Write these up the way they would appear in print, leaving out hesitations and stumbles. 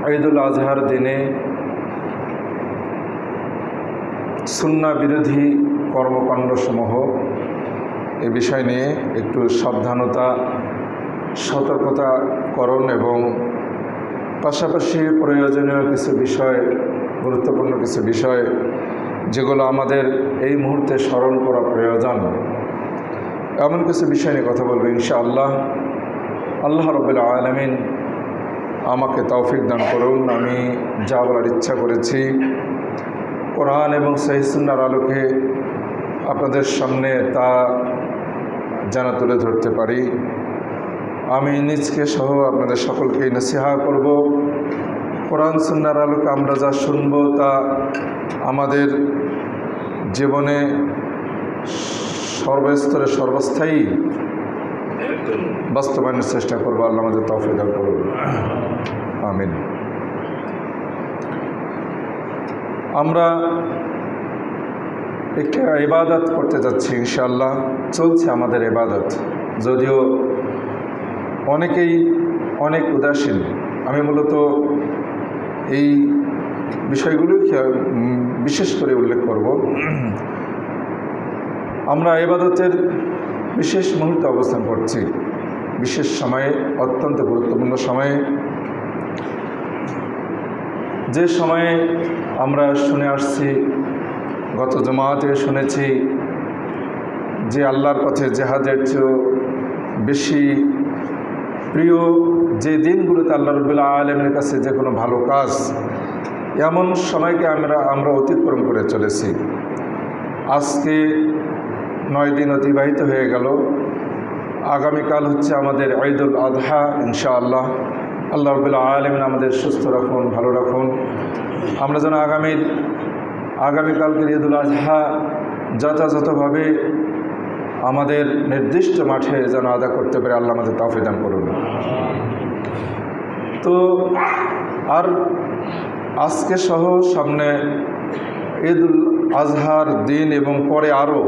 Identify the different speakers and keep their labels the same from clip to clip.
Speaker 1: ঈদুল আজহার দিনে সুন্নাহ বিরোধী কর্মকাণ্ডসমূহ এ বিষয় নিয়ে একটু সাবধানতা, সতর্কতাকরণ এবং পাশাপাশি প্রয়োজনীয় কিছু বিষয়, গুরুত্বপূর্ণ কিছু বিষয় যেগুলো আমাদের এই মুহূর্তে স্মরণ করা প্রয়োজন, এমন কিছু বিষয় নিয়ে কথা বলবো ইনশাআল্লাহ। আল্লাহ রাব্বুল আলামিন আমাকে তৌফিক দান করুন। আমি যা বলার ইচ্ছা করেছি কোরআন এবং সহিহ সুন্নাহর আলোকে আপনাদের সামনে তা যেন তুলে ধরতে পারি। আমি নিজকে সহ আপনাদের সকলকে নসিহা করব, কোরআন সুন্নাহর আলোকে আমরা যা শুনব তা আমাদের জীবনে সর্বস্তরে সর্বস্থায়ী বাস্তবায়নের চেষ্টা করব। আল্লাহ আমাদের তৌফিক দান করুন, আমিন। আমরা একটা ইবাদত করতে যাচ্ছি ইনশাআল্লাহ। চলছে আমাদের ইবাদত, যদিও অনেকেই অনেক উদাসীন। আমি মূলত এই বিষয়গুলো বিশেষ করে উল্লেখ করব। আমরা ইবাদতের বিশেষ মুহূর্তে অবস্থান করছি, বিশেষ সময়ে, অত্যন্ত গুরুত্বপূর্ণ সময়ে, যে সময়ে আমরা শুনে আসছি, গত জুমাতে শুনেছি যে আল্লাহর পথে জেহাদের চেয়েও বেশি প্রিয় যে দিনগুলোতে আল্লাহ রাব্বুল আলামিনের কাছে যে কোনো ভালো কাজ, এমন সময়কে আমরা অতিক্রম করে চলেছি। আজকে 9 দিন অতিবাহিত হয়ে গেল। আগামীকাল হচ্ছে আমাদের ঈদুল আজহা ইনশাআল্লাহ। আল্লাহ রাব্বুল আলামিন আমাদের সুস্থ রাখুন, ভালো রাখুন। আমরা যেন আগামীকালকের ঈদুল আজহা যথাযথভাবে আমাদের নির্দিষ্ট মাঠে যেন আদা করতে পারে। আল্লাহ আমাদের তৌফিক দান করুন। তো আর আজকে সহ সামনে ঈদুল আজহার দিন এবং পরে আরও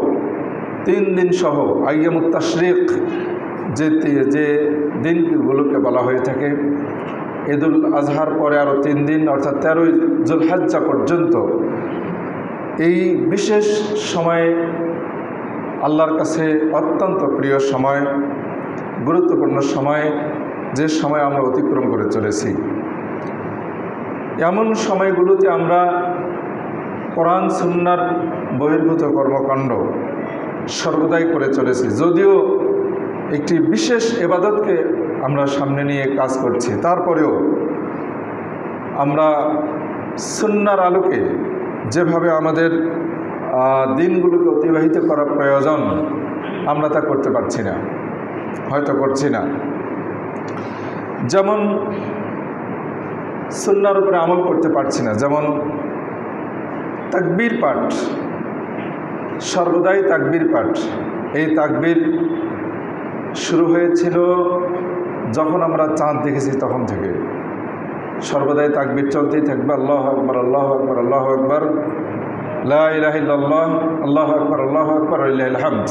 Speaker 1: 3 দিন সহ আইয়ামুত তাশরিক যে দিনগুলোকে বলা হয়ে থাকে, ঈদুল আজহার পরে আরও 3 দিন অর্থাৎ 13ই যুলহজ্জা পর্যন্ত এই বিশেষ সময়ে আল্লাহর কাছে অত্যন্ত প্রিয় সময়, গুরুত্বপূর্ণ সময়, যে সময় আমরা অতিক্রম করে চলেছি। এমন সময়গুলোতে আমরা কোরআন সুন্নাহর বহির্ভূত কর্মকাণ্ড সর্বদাই করে চলেছি। যদিও একটি বিশেষ ইবাদতকে আমরা সামনে নিয়ে কাজ করছি, তারপরেও আমরা সুন্নাহর আলোকে যেভাবে আমাদের দিনগুলোকে অতিবাহিত করা প্রয়োজন আমরা তা করতে পারছি না, হয়তো করছি না। যেমন সুন্নাহর উপরে আমল করতে পারছি না। যেমন তাকবীর পাঠ, সর্বদাই তাকবীর পাঠ। এই তাকবীর শুরু হয়েছিল যখন আমরা চাঁদ দেখেছি তখন থেকে। সর্বদাই তাকবীর চলতেই থাকবে। আল্লাহু আকবার, আল্লাহু আকবার, আল্লাহু আকবার, লা ইলাহা ইল্লাল্লাহ, আল্লাহু আকবার, আল্লাহু আকবার, ওয়ালিল্লাহিল হামদ।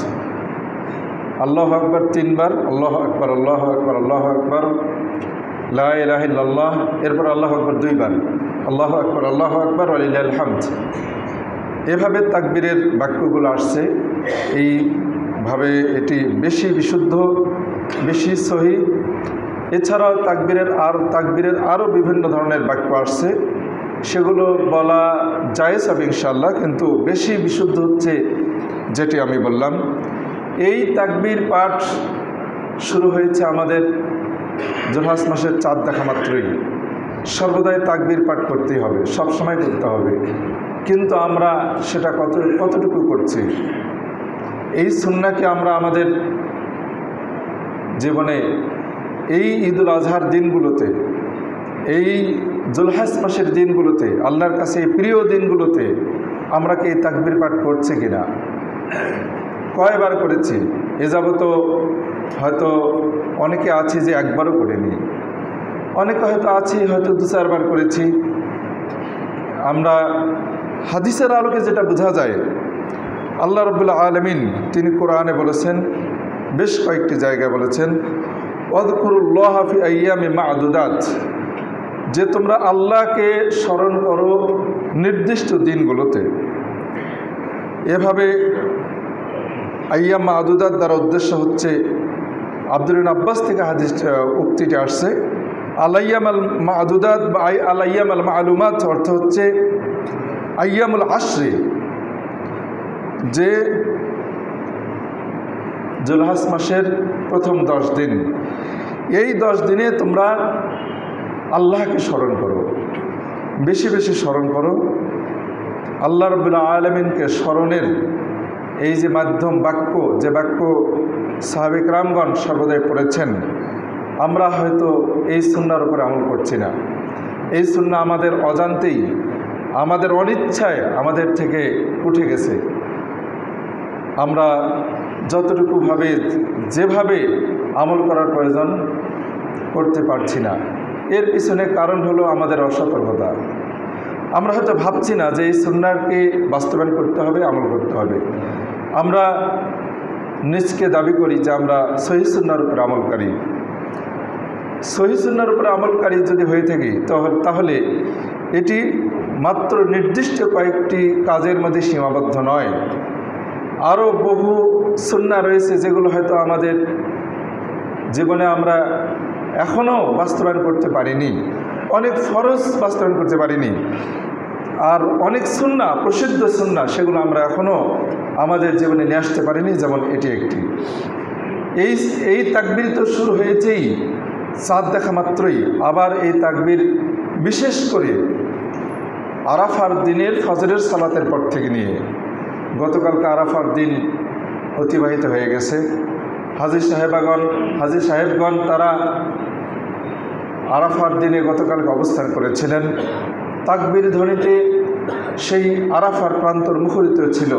Speaker 1: আল্লাহু আকবার 3 বার, আল্লাহু আকবার, আল্লাহু আকবার, আল্লাহু আকবার, লা ইলাহা ইল্লাল্লাহ, এরপর আল্লাহু আকবার 2 বার, আল্লাহু আকবার, আল্লাহু আকবার, ওয়ালিল্লাহিল হামদ। এভাবে তাকবীরের বাক্যগুলো আসছে। এইভাবে এটি বেশি বিশুদ্ধ, বেশি সহি। এছাড়াও তাকবীরের আরও বিভিন্ন ধরনের বাক্য আসছে, সেগুলো বলা জায়েজ হবে ইনশাআল্লাহ, কিন্তু বেশি বিশুদ্ধ হচ্ছে যেটি আমি বললাম। এই তাকবীর পাঠ শুরু হয়েছে আমাদের জুলহজ মাসের চাঁদ দেখা মাত্রই। সর্বদাই তাকবীর পাঠ করতেই হবে, সব সময় করতে হবে, কিন্তু আমরা সেটা কতটুকু করছি? এই সুন্নাহকে আমরা আমাদের জীবনে এই ঈদুল আজহার দিনগুলোতে, এই জুলহজ মাসের দিনগুলোতে, আল্লাহর কাছে এই প্রিয় দিনগুলোতে আমরা কি এই তাকবীর পাঠ করছি কিনা? কয়বার করেছি? এ যাবত হয়তো অনেকে আছে যে একবারও করিনি, অনেকে হয়তো আছে হয়তো 2-4 বার করেছি। আমরা হাদিসের আলোকে যেটা বোঝা যায়, আল্লাহ রাব্বুল আলামিন তিনি কোরআনে বলেছেন, বেশ কয়েকটি জায়গায় বলেছেন, ওয়াযকুরুল্লাহা ফি আইয়ামি মা'দুদাত, যে তোমরা আল্লাহকে স্মরণ করো নির্দিষ্ট দিনগুলোতে। এভাবে আইয়াম মাদুদাত দ্বারা উদ্দেশ্য হচ্ছে আব্দুল ইবনে আব্বাস থেকে হাদিস উক্তিটি আসছে, আলাইয়াম আল মাদুদাত বা আলাইয়াম আল মালুমাত অর্থ হচ্ছে আইয়ামুল আশরি, যে জুলহাজ মাসের প্রথম 10 দিন, এই 10 দিনে তোমরা আল্লাহকে স্মরণ করো, বেশি বেশি স্মরণ করো। আল্লাহ রাব্বুল আলামিনকে স্মরণের এই যে মাধ্যম বাক্য, যে বাক্য সাহাবে কেরামগণ সর্বদাই পড়েছেন, আমরা হয়তো এই সুন্নাহর উপরে আমল করছি না। এই সুন্নাহ আমাদের অজান্তেই, আমাদের অনিচ্ছায় আমাদের থেকে উঠে গেছে। আমরা যতটুকু ভাবে যেভাবে আমল করার প্রয়োজন করতে পারছি না। এর পিছনে কারণ হলো আমাদের অসতর্কতা। আমরা হয়তো ভাবছি না যে এই সুন্নাহকে বাস্তবায়ন করতে হবে, আমল করতে হবে। আমরা নিজকে দাবি করি যে আমরা সহিহ সুন্নাহর উপরে আমলকারী। সহিহ সুন্নাহর উপরে আমলকারী যদি হয়ে থাকি তাহলে এটি মাত্র নির্দিষ্ট কয়েকটি কাজের মধ্যে সীমাবদ্ধ নয়। আরও বহু সুন্নাহ রয়েছে যেগুলো হয়তো আমাদের জীবনে আমরা এখনও বাস্তবায়ন করতে পারিনি, অনেক ফরজ বাস্তবায়ন করতে পারিনি, আর অনেক সুন্নাহ, প্রসিদ্ধ সুন্নাহ, সেগুলো আমরা এখনও আমাদের জীবনে নিয়ে আসতে পারিনি, যেমন এটি একটি। এই তাকবীর তো শুরু হয়েছেই চাঁদ দেখা মাত্রই। আবার এই তাকবীর বিশেষ করে আরাফার দিনের ফজরের সালাতের পর থেকে নিয়ে, গতকালকে আরাফার দিন অতিবাহিত হয়ে গেছে। হাজী সাহেবগণ তারা আরাফার দিনে গতকালকে অবস্থান করেছিলেন। তাকবীর ধ্বনিতে সেই আরাফার প্রান্তর মুখরিত ছিল।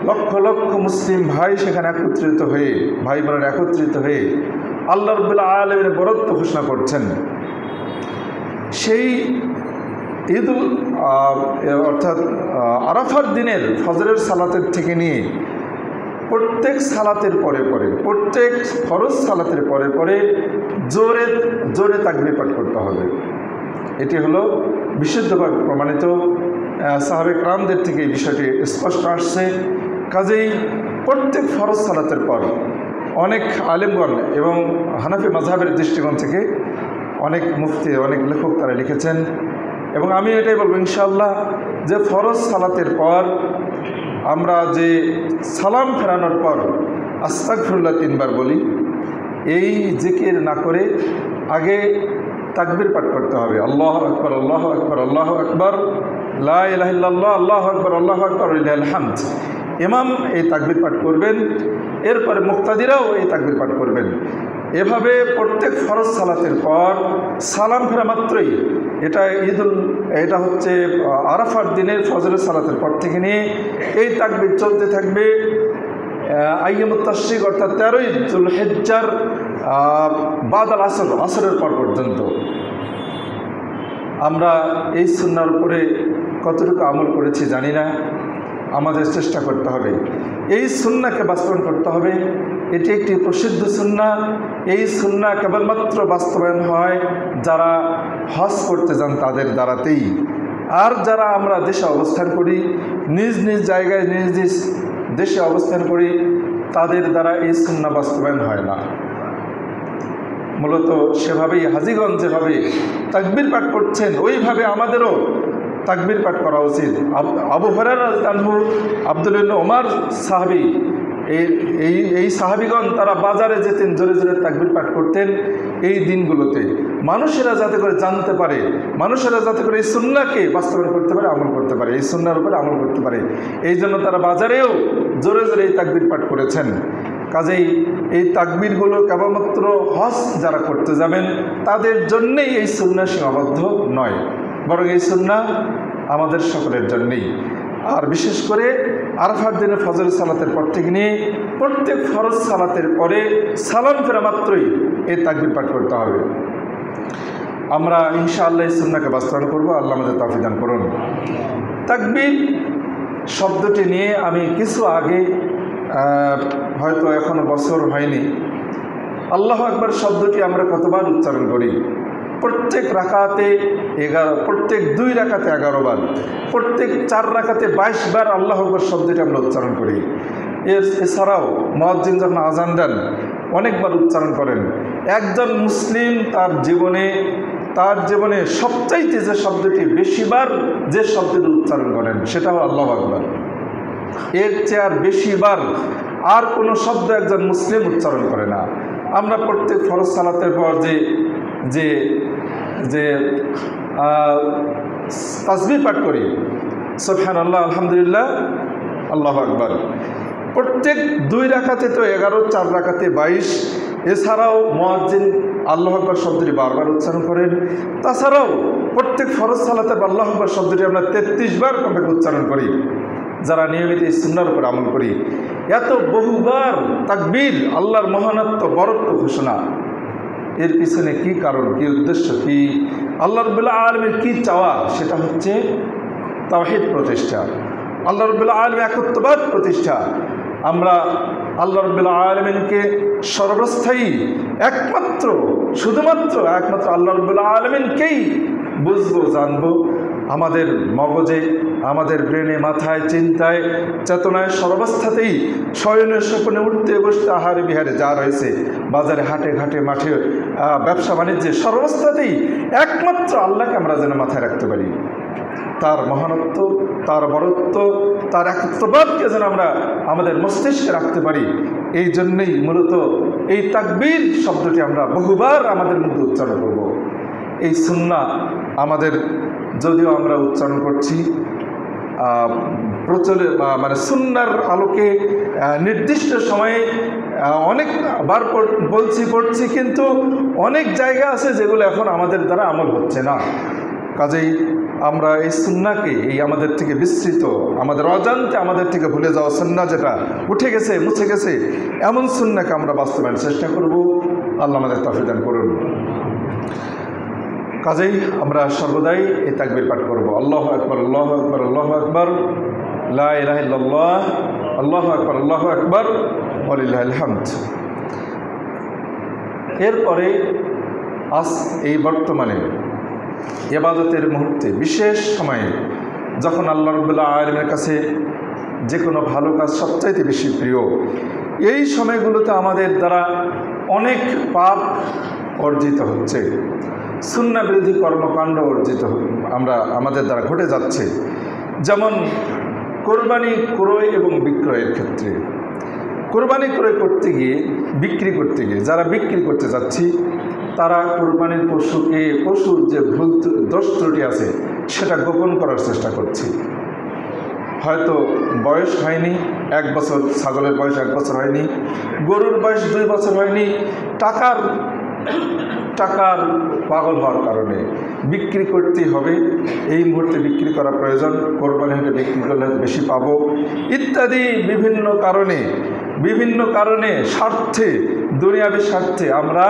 Speaker 1: লক্ষ লক্ষ মুসলিম ভাই সেখানে একত্রিত হয়ে, ভাই বোনেরা একত্রিত হয়ে আল্লাহ রাব্বুল আলামিনের বরত্ব ঘোষণা করছেন। সেই অর্থাৎ আরাফার দিনের ফজরের সালাতের থেকে নিয়ে প্রত্যেক সালাতের পরে পরে, প্রত্যেক ফরজ সালাতের পরে পরে জোরে জোরে তাকবীর পাঠ করতে হবে। এটি হলো বিশুদ্ধভাবে প্রমাণিত। সাহাবে কেরামদের থেকে এই বিষয়টি স্পষ্ট আসছে। কাজেই প্রত্যেক ফরজ সালাতের পর অনেক আলেমগণ এবং হানাফি মাযহাবের দৃষ্টিকোণ থেকে অনেক মুফতি, অনেক লেখক তারা লিখেছেন, এবং আমি এটাই বলবো ইনশাআল্লাহ যে ফরজ সালাতের পর আমরা যে সালাম ফেরানোর পর আস্তাগফিরুল্লাহ 3 বার বলি, এই জিকির না করে আগে তাকবীর পাঠ করতে হবে। আল্লাহু আকবার, আল্লাহু আকবার, আল্লাহু আকবার, লা ইলাহা ইল্লাল্লাহ, আল্লাহু আকবার, আল্লাহু আকবার, লিল্লাহিল হামদ। ইমাম এই তাকবীর পাঠ করবেন, এরপরে মুক্তাদিরাও এই তাকবীর পাঠ করবেন। এভাবে প্রত্যেক ফরজ সালাতের পর সালাম ফেরা মাত্রই, এটা হচ্ছে আরাফার দিনের ফজরের সালাতের পর থেকে নিয়ে এই তাকবীর চলতে থাকবে আইয়ামুত তাশরিক অর্থাৎ 13ই যুলহিজ্জার বাদাল আসরের পর পর্যন্ত। আমরা এই সুন্নাহর উপরে কতটুকু আমল করেছি জানি না, আমাদের চেষ্টা করতে হবে এই সুন্নাহকে বাস্তবায়ন করতে হবে। এটি একটি প্রসিদ্ধ সুন্নাহ। এই সুন্নাহ কেবলমাত্র বাস্তবায়ন হয় যারা হজ করতে যান তাদের দ্বারাতেই। আর যারা আমরা দেশে অবস্থান করি, নিজ নিজ জায়গায় নিজ নিজ দেশে অবস্থান করি, তাদের দ্বারা এই সুন্নাহ বাস্তবায়ন হয় না। মূলত সেভাবেই হাজীগণ যেভাবে তাকবীর পাঠ করছেন, ওইভাবে আমাদেরও তাকবীর পাঠ করা উচিত। আবু হুরায়রা রাদিয়াল্লাহু আনহু, আব্দুল্লাহ ইবনে ওমর সাহাবী, এই সাহাবীগণ তারা বাজারে যেতেন, জোরে জোরে তাকবীর পাঠ করতেন এই দিনগুলোতে, মানুষেরা যাতে করে জানতে পারে, মানুষেরা যাতে করে এই সুন্নাহকে বাস্তবায়ন করতে পারে, আমল করতে পারে, এই সুন্নাহর উপরে আমল করতে পারে। এই জন্য তারা বাজারেও জোরে জোরে এই তাকবীর পাঠ করেছেন। কাজেই এই তাকবীরগুলো কেবলমাত্র হজ যারা করতে যাবেন তাদের জন্যেই এই সুন্নাহ সীমাবদ্ধ নয়, বরং এই সুন্নাহ আমাদের সকলের জন্যেই। আর বিশেষ করে আরাফার দিনে ফজর সালাতের পর থেকে নিয়ে প্রত্যেক ফরজ সালাতের পরে সালাম ফেরা মাত্রই এই তাকবীর পাঠ করতে হবে। আমরা ইনশাআল্লাহ এই সুন্নাহকে বাস্তবায়ন করব। আল্লাহ আমাদের তৌফিক দান করুন। তাকবীর শব্দটি নিয়ে আমি কিছু আগে, হয়তো এখনো বছর হয়নি, আল্লাহু আকবার শব্দটি আমরা কতবার উচ্চারণ করি? প্রত্যেক রাকাতে 11, প্রত্যেক 2 রাকাতে 11 বার, প্রত্যেক 4 রাকাতে 22 বার আল্লাহু আকবার শব্দটি আমরা উচ্চারণ করি। এছাড়াও মুয়াজ্জিন যখন আজান দেন অনেকবার উচ্চারণ করেন। একজন মুসলিম তার জীবনে সবচাইতে যে শব্দটি বেশিবার যে শব্দটি উচ্চারণ করেন সেটা হলো আল্লাহু আকবার। এর চেয়ে আর বেশিবার আর কোনো শব্দ একজন মুসলিম উচ্চারণ করে না। আমরা প্রত্যেক ফরজ সালাতের পর যে যে তাসবিহ পাঠ করি, সুবহানাল্লাহ, আলহামদুলিল্লাহ, আল্লাহু আকবার, প্রত্যেক 2 রাকাতে তো 11, 4 রাকাতে 22। এছাড়াও মুয়াজ্জিন আল্লাহু আকবার শব্দটি বারবার উচ্চারণ করেন। তাছাড়াও প্রত্যেক ফরজ সালাতে আল্লাহু আকবার শব্দটি আমরা 33 বার কমপক্ষে উচ্চারণ করি যারা নিয়মিত এই সুন্নাহর উপর আমল করি। এত বহুবার তাকবীর, আল্লাহর মহানত্ব, বরত্ব ঘোষণা, এর পিছনে কি কারণ, কি উদ্দেশ্য, কি আল্লাহ রাব্বুল আলামিনের কি চাওয়া? সেটা হচ্ছে তাওহীদ প্রতিষ্ঠা, আল্লাহ রাব্বুল আলামিন একত্ববাদ প্রতিষ্ঠা। আমরা আল্লাহ রাব্বুল আলামিনকে সর্বস্থায়ী শুধুমাত্র একমাত্র আল্লাহ রাব্বুল আলামিনকেই বুঝবো, জানবো। আমাদের মগজে, আমাদের ব্রেনে, মাথায়, চিন্তায়, চেতনায় সর্বাবস্থাতেই শয়নে স্বপ্নে, উঠতে বসতে, আহারে বিহারে যা রয়েছে, বাজারে, হাটে ঘাটে, মাঠে, ব্যবসা বাণিজ্যে, সর্বাবস্থাতেই একমাত্র আল্লাহকে আমরা যেন মাথায় রাখতে পারি। তার মহানত্ব, তার বরত্ব, তার একত্ববাদকে যেন আমরা আমাদের মস্তিষ্কে রাখতে পারি। এই জন্যই মূলত এই তাকবীর শব্দটি আমরা বহুবার আমাদের মধ্যে উচ্চারণ করব। এই সুন্নাহ আমাদের, যদিও আমরা উচ্চারণ করছি মানে সুন্নাহর আলোকে নির্দিষ্ট সময়ে অনেকবার পড়ছি, কিন্তু অনেক জায়গা আছে যেগুলো এখন আমাদের দ্বারা আমল হচ্ছে না। কাজেই আমরা এই সুন্নাহকে, এই আমাদের থেকে বিস্তৃত, আমাদের অজান্তে আমাদের থেকে ভুলে যাওয়া সুন্নাহ, যেটা উঠে গেছে, মুছে গেছে, এমন সুন্নাহকে আমরা বাস্তবায়নের চেষ্টা করব। আল্লাহ আমাদের তৌফিক দান করুন। কাজেই আমরা সর্বদাই এই তাকবীর পাঠ করব, আল্লাহু আকবার, আল্লাহু আকবার, আল্লাহু আকবার, লা ইলাহা ইল্লাল্লাহ, আল্লাহু আকবার, আল্লাহু আকবার, ওয়ালিল্লাহিল হামদ। এরপরে আজ এই বর্তমানে ইবাদতের মুহূর্তে, বিশেষ সময়ে, যখন আল্লাহ রাব্বুল আলামিনের কাছে যে কোনো ভালো কাজ সবচাইতে বেশি প্রিয়, এই সময়গুলোতে আমাদের দ্বারা অনেক পাপ অর্জিত হচ্ছে, সুন্নাহ বিরোধী কর্মকাণ্ড আমাদের দ্বারা ঘটে যাচ্ছে। যেমন কোরবানি ক্রয় এবং বিক্রয়ের ক্ষেত্রে, কোরবানি ক্রয় করতে গিয়ে, বিক্রি করতে গিয়ে যারা বিক্রি করতে যাচ্ছি, তারা কোরবানির পশুর যে ভুল দোষ ত্রুটি আছে সেটা গোপন করার চেষ্টা করছি। হয়তো বয়স হয়নি 1 বছর, ছাগলের বয়স 1 বছর হয়নি, গরুর বয়স 2 বছর হয়নি, টাকার পাগল হওয়ার কারণে বিক্রি করতেই হবে, এই মুহূর্তে বিক্রি করা প্রয়োজন, কোরবানি হলে বিক্রি করলে বেশি পাবো, ইত্যাদি বিভিন্ন কারণে স্বার্থে, দুনিয়াবী স্বার্থে আমরা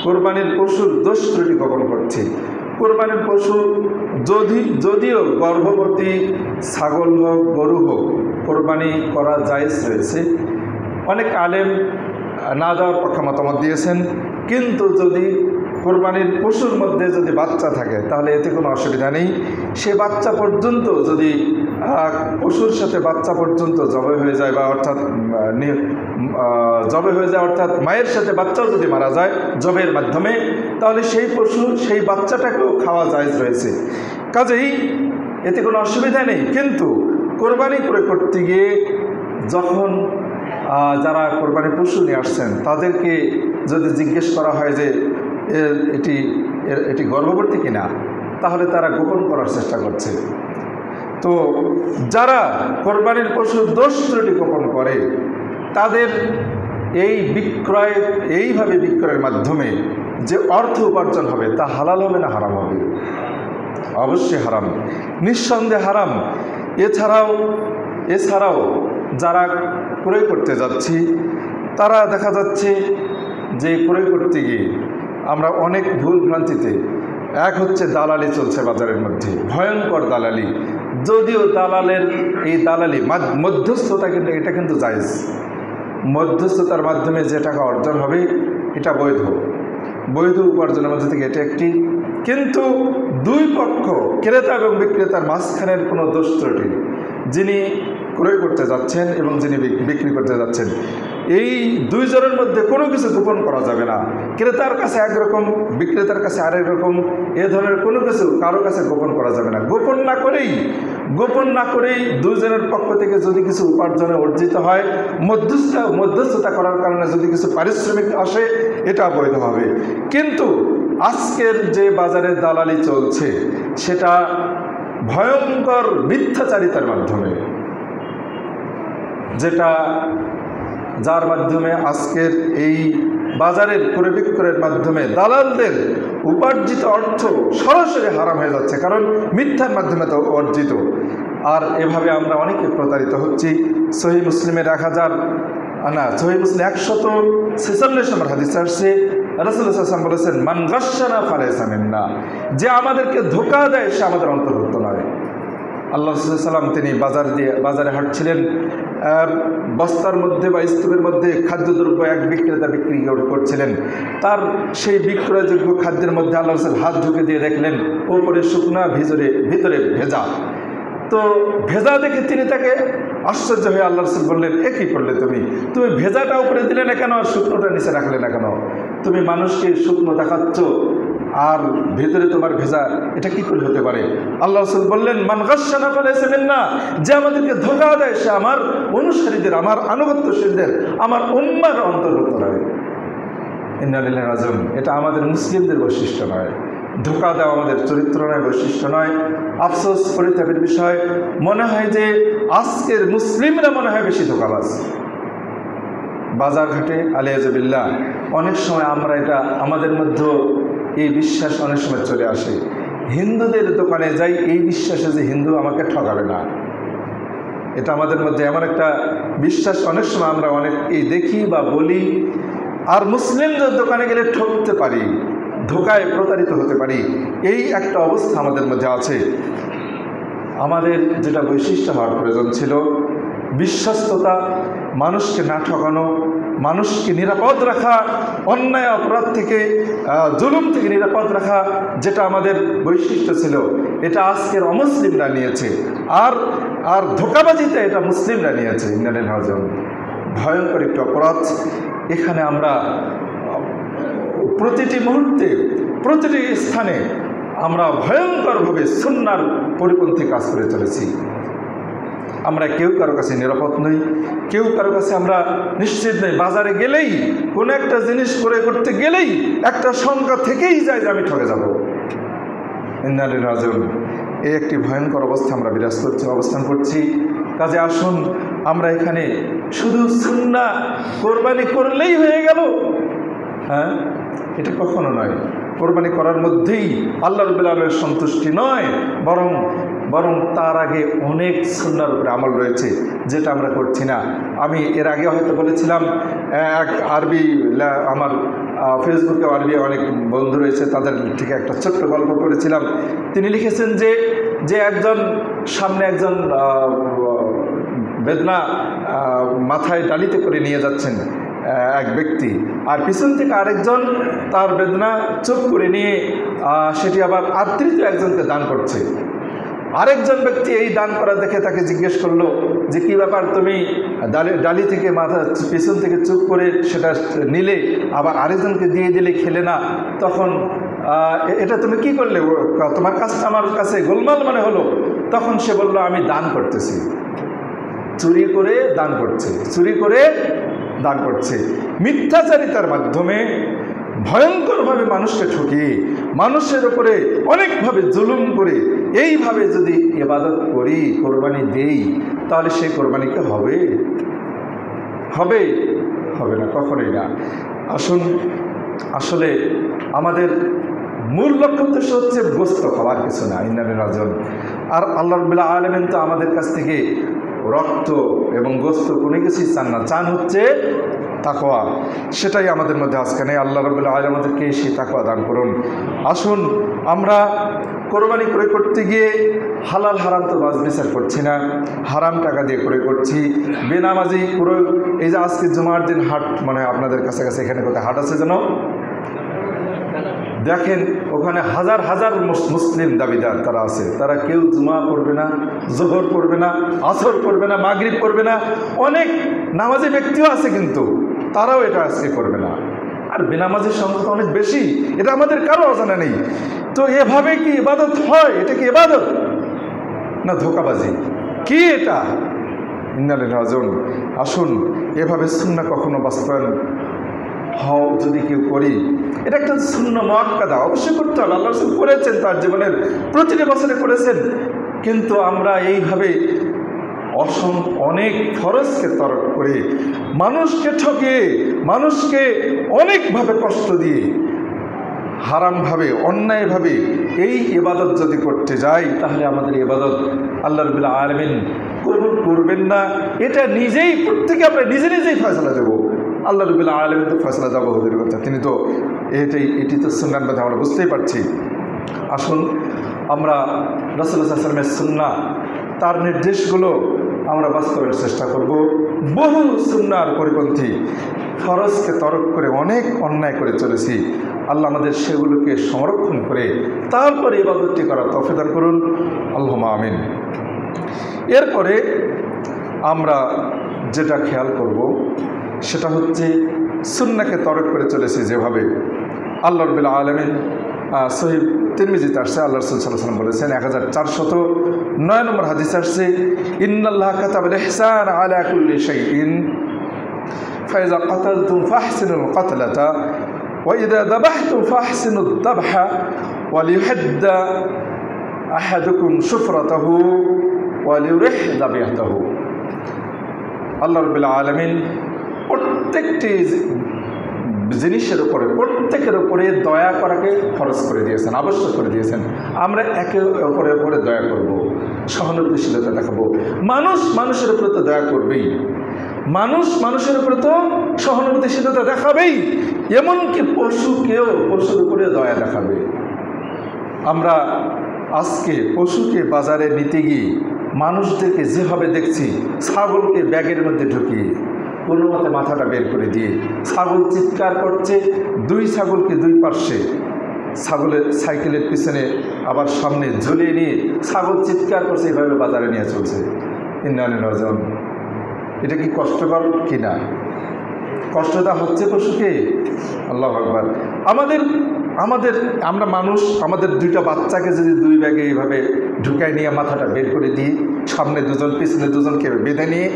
Speaker 1: কোরবানির পশুর দোষ ত্রুটি গোপন করছি। কোরবানির পশু যদিও গর্ভবতী ছাগল হোক, গরু হোক, কোরবানি করা জায়েজ রয়েছে, অনেক আলেম না দেওয়ার পক্ষে মতামত দিয়েছেন। কিন্তু যদি কোরবানির পশুর মধ্যে যদি বাচ্চা থাকে তাহলে এতে কোনো অসুবিধা নেই। সে বাচ্চা পর্যন্ত যদি পশুর সাথে বাচ্চা পর্যন্ত জবাই হয়ে যায়, বা অর্থাৎ মায়ের সাথে বাচ্চাও যদি মারা যায় জবের মাধ্যমে, তাহলে সেই পশু, সেই বাচ্চাটাকেও খাওয়া জায়েজ রয়েছে। কাজেই এতে কোনো অসুবিধা নেই। কিন্তু কোরবানি করতে গিয়ে যখন যারা কোরবানি পশু নিয়ে আসছেন তাদেরকে যদি জিজ্ঞেস করা হয় যে এটি গর্ভবতী কিনা, তাহলে তারা গোপন করার চেষ্টা করছে। তো যারা কোরবানির পশুর দোষ ত্রুটি গোপন করে, তাদের এইভাবে বিক্রয়ের মাধ্যমে যে অর্থ উপার্জন হবে তা হালাল হবে না হারাম হবে? অবশ্যই হারাম, নিঃসন্দেহে হারাম। এছাড়াও যারা ক্রয় করতে যাচ্ছি, তারা দেখা যাচ্ছে যে ক্রয় করতে গিয়ে আমরা অনেক ভুল ভ্রান্তিতে, এক হচ্ছে দালালি চলছে বাজারের মধ্যে, ভয়ঙ্কর দালালি। যদিও এই দালালি মধ্যস্থতা, কিন্তু এটা কিন্তু জায়েজ। মধ্যস্থতার মাধ্যমে যে টাকা অর্জন হবে এটা বৈধ। বৈধ উপার্জনের মধ্যে থেকে এটা একটি। কিন্তু দুই পক্ষ ক্রেতা এবং বিক্রেতার মাঝখানের কোনো দোষ ত্রুটি, যিনি ক্রয় করতে যাচ্ছেন এবং যিনি বিক্রি করতে যাচ্ছেন, এই দুইজনের মধ্যে কোনো কিছু গোপন করা যাবে না। ক্রেতার কাছে একরকম, বিক্রেতার কাছে আরেক রকম, এ ধরনের কোনো কিছু কারো কাছে গোপন করা যাবে না। গোপন না করেই দুইজনের পক্ষ থেকে যদি কিছু উপার্জনে অর্জিত হয়, মধ্যস্থতা করার কারণে যদি কিছু পারিশ্রমিক আসে, এটা বৈধ হবে। কিন্তু আজকের যে বাজারে দালালি চলছে, সেটা ভয়ঙ্কর মিথ্যাচারিতার মাধ্যমে, যার মাধ্যমে আজকের এই বাজারের ক্রয় বিক্রয়ের মাধ্যমে দালালদের উপার্জিত অর্থ সরাসরি হারাম হয়ে যাচ্ছে, কারণ মিথ্যার মাধ্যমে তো অর্জিত। আর এভাবে আমরা অনেকে প্রতারিত হচ্ছি। সহিহ মুসলিমের 146 নম্বর হাদিস আসছে, রাসূলুল্লাহ সাল্লাল্লাহু আলাইহি ওয়াসাল্লাম বলেছেন, মান গাশশানা ফালাইসা মিন্না, যে আমাদেরকে ধোঁকা দেয় সে আমাদের অন্তর্ভুক্ত নয়। আল্লাহ রাসূল সাল্লাল্লাহু আলাইহি ওয়াসাল্লাম তিনি বাজারে হাঁটছিলেন, বস্তার মধ্যে বা স্তূপের মধ্যে খাদ্যদ্রব্য এক বিক্রেতা বিক্রি করছিলেন। তার সেই বিক্রয়যোগ্য খাদ্যের মধ্যে আল্লাহ রাসূল হাত ঢুকে দিয়ে দেখলেন ওপরে শুকনা, ভিতরে ভেজা। তো ভেজা দেখে তিনি তাকে আশ্চর্য হয়ে আল্লাহ রাসূল বললেন, এ কী করলে তুমি ভেজাটা উপরে দিলে না কেন, আর শুকনোটা নিচে রাখলে না কেন? তুমি মানুষকে শুকনো দেখাচ্ছ আর ভেতরে তোমার ভেজা, এটা কি করে হতে পারে? আল্লাহ রাসূল বললেন, মান গাশশানা ফালাইসা মিন্না, যে আমাদেরকে ধোঁকা দেয় সে আমার অনুসারীদের, আমার আনুগত্যশীলদের, আমার উম্মার অন্তর্ভুক্ত নয়। ইন্না লিল্লাহি ওয়া ইন্না ইলাইহি রাজিউন। এটা আমাদের মুসলিমদের বৈশিষ্ট্য নয়, ধোঁকা দেওয়া আমাদের চরিত্র নয়, বৈশিষ্ট্য নয়। আফসোস, পরিতাপের বিষয়, মনে হয় যে আজকের মুসলিমরা মনে হয় বেশি ধোঁকাবাজ। বাজারঘাটে আলিয়াজবিল্লাহ অনেক সময় আমরা এটা, আমাদের মধ্যে এই বিশ্বাস অনেক সময় চলে আসে, হিন্দুদের দোকানে যাই এই বিশ্বাসে যে হিন্দু আমাকে ঠকাবে না, এটা আমাদের মধ্যে এমন একটা বিশ্বাস অনেক সময় আমরা অনেকেই দেখি বা বলি। আর মুসলিমদের দোকানে গেলে ঠকতে পারি, ধোঁকায় প্রতারিত হতে পারি, এই একটা অবস্থা আমাদের মধ্যে আছে। আমাদের যেটা বৈশিষ্ট্য হওয়ার প্রয়োজন ছিল, বিশ্বস্ততা, মানুষকে না ঠকানো, মানুষকে নিরাপদ রাখা, অন্যায় অপরাধ থেকে, জুলুম থেকে নিরাপদ রাখা, যেটা আমাদের বৈশিষ্ট্য ছিল, এটা আজকের অমুসলিমরা নিয়েছে। আর ধোঁকাবাজিতে এটা মুসলিমরা নিয়েছে। ইন্না লিল্লাহি ওয়া ইন্না ইলাইহি রাজিউন। ভয়ঙ্কর একটি অপরাধ। এখানে আমরা প্রতিটি মুহূর্তে, প্রতিটি স্থানে আমরা ভয়ঙ্করভাবে সুন্নাহর পরিপন্থী কাজ করে চলেছি। আমরা কেউ কারো কাছে নিরাপদ নই, কেউ কারো কাছে আমরা নিশ্চিত নই। বাজারে গেলেই, কোনো একটা জিনিস করতে গেলেই একটা সংখ্যা থেকেই যায় যে আমি ঠকে যাব। ইন্না লিল্লাহি ওয়া ইন্না ইলাইহি রাজিউন। এই একটি ভয়ঙ্কর অবস্থা আমরা অবস্থান করছি। কাজে আসুন, আমরা এখানে শুধু সুন্নাহ কোরবানি করলেই হয়ে গেল, হ্যাঁ, এটা কখনো নয়। কোরবানি করার মধ্যেই আল্লাহ রাব্বুল আলামিনের সন্তুষ্টি নয়, বরং তার আগে অনেক সুন্নাহর উপরে আমল রয়েছে, যেটা আমরা করছি না। আমি এর আগে হয়তো বলেছিলাম, এক আরবি, আমার ফেসবুকে আরবি অনেক বন্ধু রয়েছে, তাদের থেকে একটা ছোট্ট গল্প করেছিলাম। তিনি লিখেছেন যে একজন সামনে একজন বেদনা মাথায় ডালিতে করে নিয়ে যাচ্ছেন এক ব্যক্তি, আর পিছন থেকে আরেকজন তার বেদনা চোখ করে নিয়ে সেটি আবার আর তৃতীয় একজনকে দান করছে। আরেকজন ব্যক্তি এই দান করা দেখে তাকে জিজ্ঞেস করলো যে, কী ব্যাপার, তুমি ডালি থেকে মাথা পিছন থেকে চুপ করে সেটা নিলে, আবার আরেকজনকে দিয়ে দিলে, খেলে না, তখন এটা তুমি কি করলে, তোমার কাজটা আমার কাছে গোলমাল মনে হলো। তখন সে বলল, আমি দান করতেছি, চুরি করে দান করছে। মিথ্যাচারিতার মাধ্যমে ভয়ঙ্করভাবে মানুষকে ঠকিয়ে, মানুষের উপরে অনেকভাবে জুলুম করে, এইভাবে যদি ইবাদত করি, কোরবানি দেই, তাহলে সেই কোরবানিকে হবে না, কখনোই না। আসুন, আসলে আমাদের মূল লক্ষ্য উদ্দেশ্য হচ্ছে গোস্ত খাওয়ার কিছু না, ইন্না লিল্লাহি ওয়া ইন্না ইলাইহি রাজিউন। আর আল্লাহ রাব্বুল আলামিন তো আমাদের কাছ থেকে রক্ত এবং গোস্ত কোনো কিছুই চান না, চান হচ্ছে তাকওয়া। সেটাই আমাদের মধ্যে আজকে নেই। আল্লাহ রাব্বুল আলামিন আমাদেরকে সেই তাকওয়া দান করুন। আসুন, আমরা কোরবানি ক্রয় করতে গিয়ে হালাল হারাম তো বাজ বিচার করছি না, হারাম টাকা দিয়ে ক্রয় করছি, বেনামাজি ক্রয়। এই যে আজকে জুমার দিন হাট, মানে আপনাদের কাছাকাছি এখানে কোথায় হাট আছে যেন, দেখেন ওখানে হাজার হাজার মুসলিম দাবিদার তারা আছে, তারা কেউ জুমা পড়বে না, জোহর পড়বে না, আসর পড়বে না, মাগরিব পড়বে না। অনেক নামাজি ব্যক্তিও আছে কিন্তু তারাও এটা আজকে করবে না। আর বেনামাজির সংখ্যা তো অনেক বেশি, এটা আমাদের কারো অজানা নেই। তো এভাবে কি ইবাদত হয়? এটা কি ইবাদত না ধোঁকাবাজি? কি এটা? ইন্নালিল্লাহি ওয়া ইন্না ইলাইহি রাজিউন। আসুন এভাবে সুন্নাহ কখনো বাস্তবায়ন যদি কেউ করি, এটা একটা সুন্নাহ মুআক্কাদা, অবশ্যই করতে হবে। আল্লাহ রাসূল করেছেন, তার জীবনের প্রতিটি বছরে করেছেন। কিন্তু আমরা এইভাবে অনেক ফরজকে তরক করে, মানুষকে ঠকিয়ে, মানুষকে অনেকভাবে কষ্ট দিয়ে, হারামভাবে, অন্যায়ভাবে এই ইবাদত যদি করতে যাই, তাহলে আমাদের ইবাদত আল্লাহ রাব্বুল আলামিন কবুল করবেন না। এটা নিজেই প্রত্যেকে আমরা নিজেই ফয়সালা দেবো। আল্লাহ রাব্বুল আলামিন তো ফয়সালা দেবো ওদের কথা, তিনি তো এটি তো সুন্নাহর মধ্যে আমরা বুঝতেই পারছি। আসুন আমরা রাসূলুল্লাহ সাল্লাল্লাহু আলাইহি ওয়াসাল্লামের সুন্নাহ, তার নির্দেশগুলো আমরা বাস্তবের চেষ্টা করব। বহু সুন্নাহর পরিপন্থী ফরজকে তরক করে অনেক অন্যায় করে চলেছি। আল্লাহ আমাদের সেগুলোকে সংরক্ষণ করে তারপরে ইবাদতটি করার তৌফিক দান করুন, আল্লাহুম্মা আমিন। এরপরে আমরা যেটা খেয়াল করব সেটা হচ্ছে সুন্নাহকে তরক করে চলেছি যেভাবে। আল্লাহ রাব্বুল আলামিন সহিহ তিরমিজিতে আসছে, আল্লাহ রাসূল সাল্লাল্লাহু আলাইহি ওয়াসাল্লাম বলেছেন, 1409 নম্বর হাদিস আসছে, ইন্নাল্লাহা কাতাবাল ইহসানা আলা কুল্লি শাইইন ফাইযা কাতালতুম ফাহসিনুল কাতলাতা ওয়া ইযা যাবাহতুম ফাহসিনুদ যাবহা ওয়া লিউহাদ্দা আহাদুকুম শুফরাতাহু ওয়া লিউরিহ যাবিহাতাহু। আল্লাহ রাব্বুল আলামিন প্রত্যেকটি জিনিসের উপরে, প্রত্যেকের উপরে দয়া করাকে ফরজ করে দিয়েছেন, আবশ্যক করে দিয়েছেন। আমরা একে অপরের উপরে দয়া করব, সহানুভূতিশীলতা দেখাবো। মানুষ মানুষের উপরে তো দয়া করবেই, মানুষ মানুষের উপরে তো সহানুভূতিশীলতা দেখাবেই, এমনকি পশুকেও পশুর উপরে দয়া দেখাবে। আমরা আজকে পশুকে বাজারে নিতে গিয়ে মানুষদেরকে যেভাবে দেখছি, ছাগলকে ব্যাগের মধ্যে ঢুকিয়ে কোনো মতে মাথাটা বের করে দিয়ে ছাগল চিৎকার করছে, দুই ছাগলকে দুই পার্শ্বে, ছাগলের সাইকেলের পিছনে আবার সামনে ঝুলিয়ে নিয়ে ছাগল চিৎকার করছে, এভাবে বাজারে নিয়ে চলছে। ইন্নালিল্লাহি ওয়া ইন্না ইলাইহি রাজিউন। এটা কি কষ্টকর কিনা? কষ্টটা হচ্ছে পশুকে। আল্লাহু আকবার। আমরা মানুষ, আমাদের দুইটা বাচ্চাকে যদি দুই ব্যাগে এইভাবে ঢুকাই নিয়ে মাথাটা বের করে দিই, সামনে দুজন পিছনে দুজনকে বেঁধে নিয়ে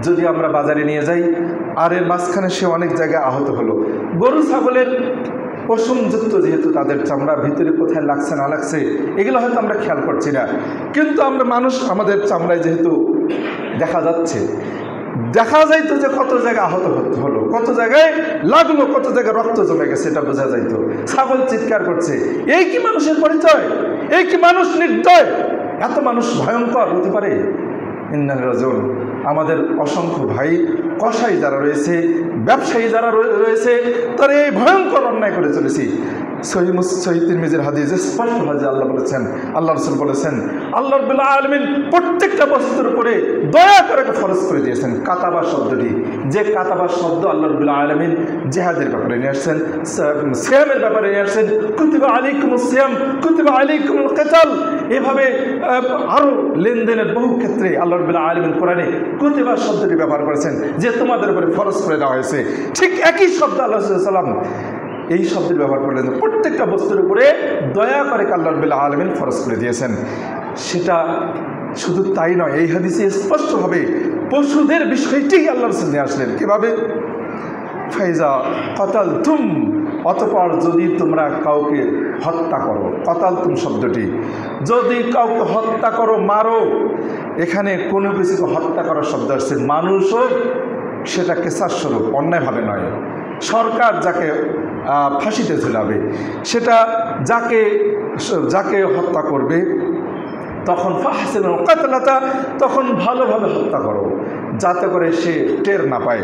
Speaker 1: যদি আমরা বাজারে নিয়ে যাই, আর এর মাঝখানে সে অনেক জায়গায় আহত হলো। গরু ছাগলের পশমযুক্ত যেহেতু তাদের চামড়া, ভিতরে কোথায় লাগছে না লাগছে এগুলো হয়তো আমরা খেয়াল করছি না, কিন্তু আমরা মানুষ, আমাদের চামড়ায় যেহেতু দেখা যাচ্ছে, দেখা যাইতো যে কত জায়গায় আহত হলো, কত জায়গায় লাগলো, কত জায়গায় রক্ত জমে গেছে, এটা বোঝা যাইতো। ছাগল চিৎকার করছে, এই কি মানুষের পরিচয়? এই কি মানুষ নির্দয়? এত মানুষ ভয়ঙ্কর হতে পারে? ইন্নালিল্লাহি ওয়া ইন্না ইলাইহি রাজিউন। আমাদের অসংখ্য ভাই কসাই যারা রয়েছে, ব্যবসায়ী যারা রয়েছে, তারা এই ভয়ঙ্কর অন্যায় করে চলেছি। সহিহ তিরমিজির হাদিসে স্পষ্ট হয় যে আল্লাহ বলেছেন, আল্লাহ রাসূল বলেছেন, আল্লাহ রাব্বুল আলামিন প্রত্যেকটা বস্তুর উপরে দয়া করে ফরজ করে দিয়েছেন। কাতাবা শব্দটি, যে কাতাবা শব্দ আল্লাহ রাব্বুল আলামিন জিহাদের ব্যাপারে নিয়ে আসছেন, সিয়ামের ব্যাপারে নিয়ে আসছেন, কুতিবা আলাইকুমুস সিয়াম কুতিবা আলাইকুমুল কিতাল। এভাবে আরও লেনদেনের বহু ক্ষেত্রে আল্লাহ রাব্বুল আলামিন কোরআনে কুতিবা শব্দটি ব্যবহার করেছেন, যে তোমাদের উপরে ফরজ করে দেওয়া হয়েছে। ঠিক একই শব্দ আল্লাহ রাসূল সাল্লাল্লাহু আলাইহি ওয়াসাল্লাম এই শব্দের ব্যবহার করলেন, প্রত্যেকটা বস্তুর উপরে দয়া করে আল্লাহ রাব্বুল আলামিন ফরজ করে দিয়েছেন। সেটা শুধু তাই নয়, এই হাদিসে স্পষ্টভাবে পশুদের বিষয়টি আল্লাহ রাসূল নিয়ে আসলেন। কীভাবে? ফাইজা কাতালতুম, অতঃপর যদি তোমরা কাউকে হত্যা করো। কাতালতুম শব্দটি, যদি কাউকে হত্যা করো, মারো, এখানে কোনো কিছুকে হত্যা করার শব্দ আসছে। মানুষও সেটা কেসাস স্বরূপ, অন্যায়ভাবে নয়। সরকার যাকে ফাঁসিতে ঝুলাবে, সেটা যাকে হত্যা করবে, তখন ফাহসিনুল কাতলাতা, তখন ভালোভাবে হত্যা করো, যাতে করে সে টের না পায়।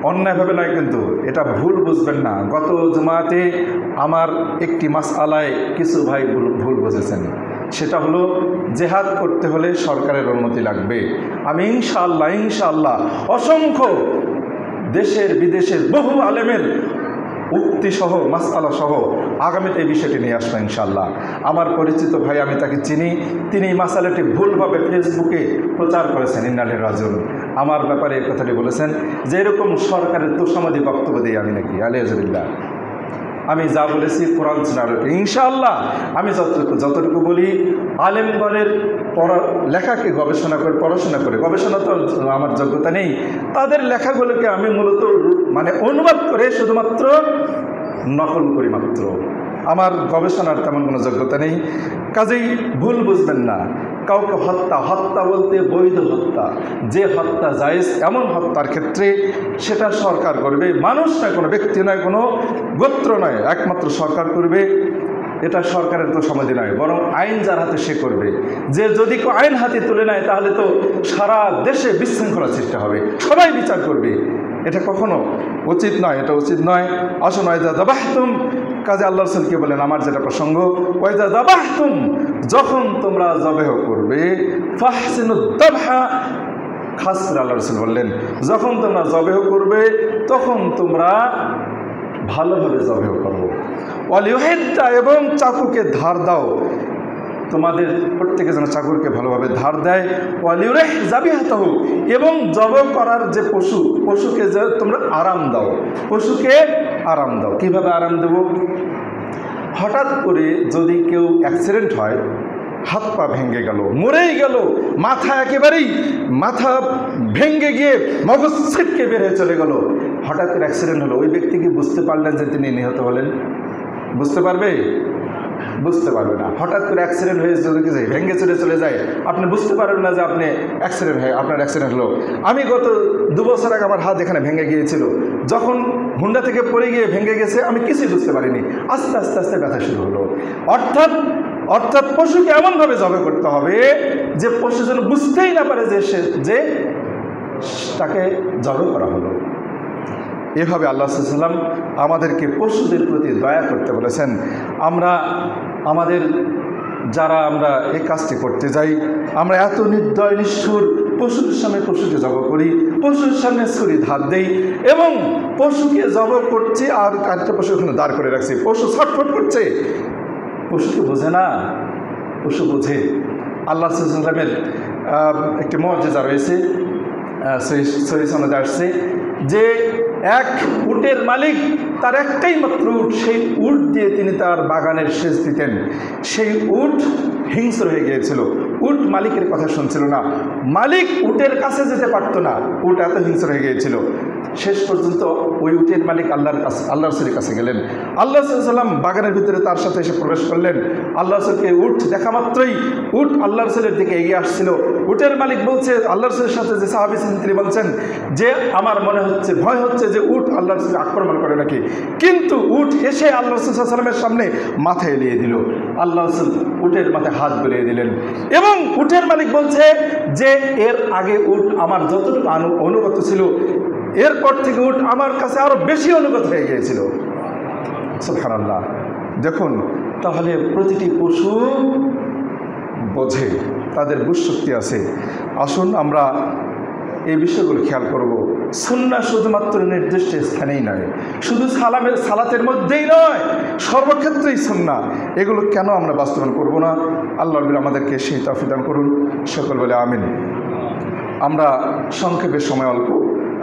Speaker 1: অন্যায়ভাবে নয়, কিন্তু এটা ভুল বুঝবেন না। গত জুমাতে আমার একটি মাসআলায় কিছু ভাই ভুল বুঝেছেন। সেটা হলো জেহাদ করতে হলে সরকারের অনুমতি লাগবে। আমি ইনশাআল্লাহ অসংখ্য দেশের বিদেশের বহু আলেমের উক্তি সহ মাসআলা সহ আগামীতে এই বিষয়টি নিয়ে আসবো ইনশাআল্লাহ। আমার পরিচিত ভাই, আমি তাকে চিনি, তিনি এই মাসালাটি ভুলভাবে ফেসবুকে প্রচার করেছেন। ইন্নালিল্লাহি ওয়া ইন্না ইলাইহি রাজিউন। আমার ব্যাপারে এই কথাটি বলেছেন যে এরকম সরকারের তোষামোদী বক্তব্য দিই আমি নাকি, আলিয়াজুবিল্লাহ। আমি যা বলেছি কোরআন সুন্নাহর ইনশাআল্লাহ। আমি যতটুকু বলি আলেমগণের লেখাকে গবেষণা করে, পড়াশোনা করে, গবেষণা তো আমার যোগ্যতা নেই, তাদের লেখাগুলোকে আমি মূলত অনুবাদ করে শুধুমাত্র নকল করি মাত্র। আমার গবেষণার তেমন কোনো যোগ্যতা নেই, কাজেই ভুল বুঝবেন না। কাউকে হত্যা বলতে বৈধ হত্যা, যে হত্যা জায়েজ এমন হত্যার ক্ষেত্রে সেটা সরকার করবে, মানুষ নয়, কোনো ব্যক্তি নয়, কোনো গোত্র নয়, একমাত্র সরকার করবে। এটা সরকারের তো সমাধি নয়, বরং আইন যার হাতে সে করবে। যে যদি কেউ আইন হাতে তুলে নেয় তাহলে তো সারা দেশে বিশৃঙ্খলা সৃষ্টি হবে, সবাই বিচার করবে। এটা কখনো উচিত নয়, এটা উচিত নয়। আসুন, ওয়াইদা দাবাহতুম, কাজে আল্লাহ রাসূলকে বলেন, আমার যেটা প্রসঙ্গ, ওয়াইদা দাবাহতুম, যখন তোমরা জবেহ করবে, ফাহসিনুদ দাবহা, খাস করে আল্লাহ রাসূল বললেন যখন তোমরা জবেহ করবে তখন তোমরা ভালোভাবে জবেহ করো। ওয়ালিউহিদ্দা, এবং চাকুকে ধার দাও, তোমাদের প্রত্যেকে যেন চাকুরকে ভালোভাবে ধার দেয়। ওয়ালিউরিহ যাবিহাতাহু, এবং জবেহ করার যে পশুকে যে তোমরা আরাম দাও, পশুকে আরাম দাও। কীভাবে আরাম দেব? হঠাৎ করে যদি কেউ অ্যাক্সিডেন্ট হয়, হাত পা ভেঙে গেল, মরেই গেল, মাথা ভেঙে গিয়ে মগজ ছিটকে বের হয়ে চলে গেল, হঠাৎ করে অ্যাক্সিডেন্ট হলো, ওই ব্যক্তি কি বুঝতে পারলেন যে তিনি নিহত হলেন? বুঝতে পারবে? বুঝতে পারবে না। হঠাৎ করে অ্যাক্সিডেন্ট হয়ে যদি ভেঙে চলে যায়, আপনি বুঝতে পারবেন না যে আপনি আপনার অ্যাক্সিডেন্ট হলো। আমি গত 2 বছর আগে আমার হাত এখানে ভেঙে গিয়েছিল, যখন হুন্ডা থেকে পড়ে গিয়ে ভেঙে গেছে, আমি কিছুই বুঝতে পারিনি, আস্তে আস্তে ব্যথা শুরু হলো। অর্থাৎ পশুকে এমনভাবে জবে করতে হবে যে পশু যেন বুঝতেই না পারে যে তাকে জবে করা হলো। এভাবে আল্লাহ সাল্লাল্লাহু আলাইহি ওয়াসাল্লাম আমাদেরকে পশুদের প্রতি দয়া করতে বলেছেন। আমরা এই কাজটি করতে যাই, আমরা এত নির্দয় নিষ্ঠুর, পশুর সামনে পশুকে জব করি, পশুর সামনে ছুরি ধার দেই, এবং পশুকে জব করছি আর একটা পশু ওখানে দাঁড় করে রাখছি, পশু ছটফট করছে। পশুকে বোঝে না, পশু বোঝে। আল্লাহ সাল্লাল্লাহু আলাইহি ওয়াসাল্লামের একটি মুআজিজা রয়েছে, সহিহ সনদে আসছে যে এক উটের মালিক, তার একটাই মাত্র উট, সেই উট দিয়ে তিনি তার বাগানের সেচ দিতেন। সেই উট হিংস্র হয়ে গিয়েছিল, উট মালিকের কথা শুনছিল না, মালিক উটের কাছে যেতে পারত না, উট এত হিংস্র হয়ে গিয়েছিল। শেষ পর্যন্ত ওই উটের মালিক আল্লাহ রাসূলের কাছে গেলেন। আল্লাহ সাল্লাল্লাহু আলাইহি ওয়াসাল্লাম বাগানের ভিতরে তার সাথে এসে প্রবেশ করলেন। আল্লাহ রাসূলকে উট দেখা মাত্রই উট আল্লাহ রাসূলের দিকে এগিয়ে আসছিল। উটের মালিক বলছে, আল্লাহ রাসূলের সাথে যে সাহাবী ছিলেন তিনি বলছেন যে আমার মনে হচ্ছে, ভয় হচ্ছে যে উট আল্লাহ রাসূলকে আক্রমণ করে নাকি। কিন্তু উট এসে আল্লাহ রাসূল সাল্লাল্লাহু আলাইহি ওয়াসাল্লামের সামনে মাথা এলিয়ে দিল। আল্লাহ রাসূল উটের মাথায় হাত বুলিয়ে দিলেন, এবং উটের মালিক বলছে যে এর আগে উট আমার যতটুকু অনুগত ছিল, এরপর থেকে উট আমার কাছে আরো বেশি অনুগত হয়ে গিয়েছিল। সুবহানাল্লাহ। দেখুন, তাহলে প্রতিটি পশু বোঝে, তাদের বুঝশক্তি আছে। আসুন আমরা এই বিষয়গুলো খেয়াল করব। সুন্নাহ শুধুমাত্র নির্দিষ্ট স্থানেই নয়, শুধু সালাতের মধ্যেই নয়, সর্বক্ষেত্রেই সুন্নাহ। এগুলো কেন আমরা বাস্তবায়ন করব না? আল্লাহ আমাদেরকে সেই তৌফিক দান করুন, সকল বলে আমিন। আমরা সংক্ষেপে সময় অল্প,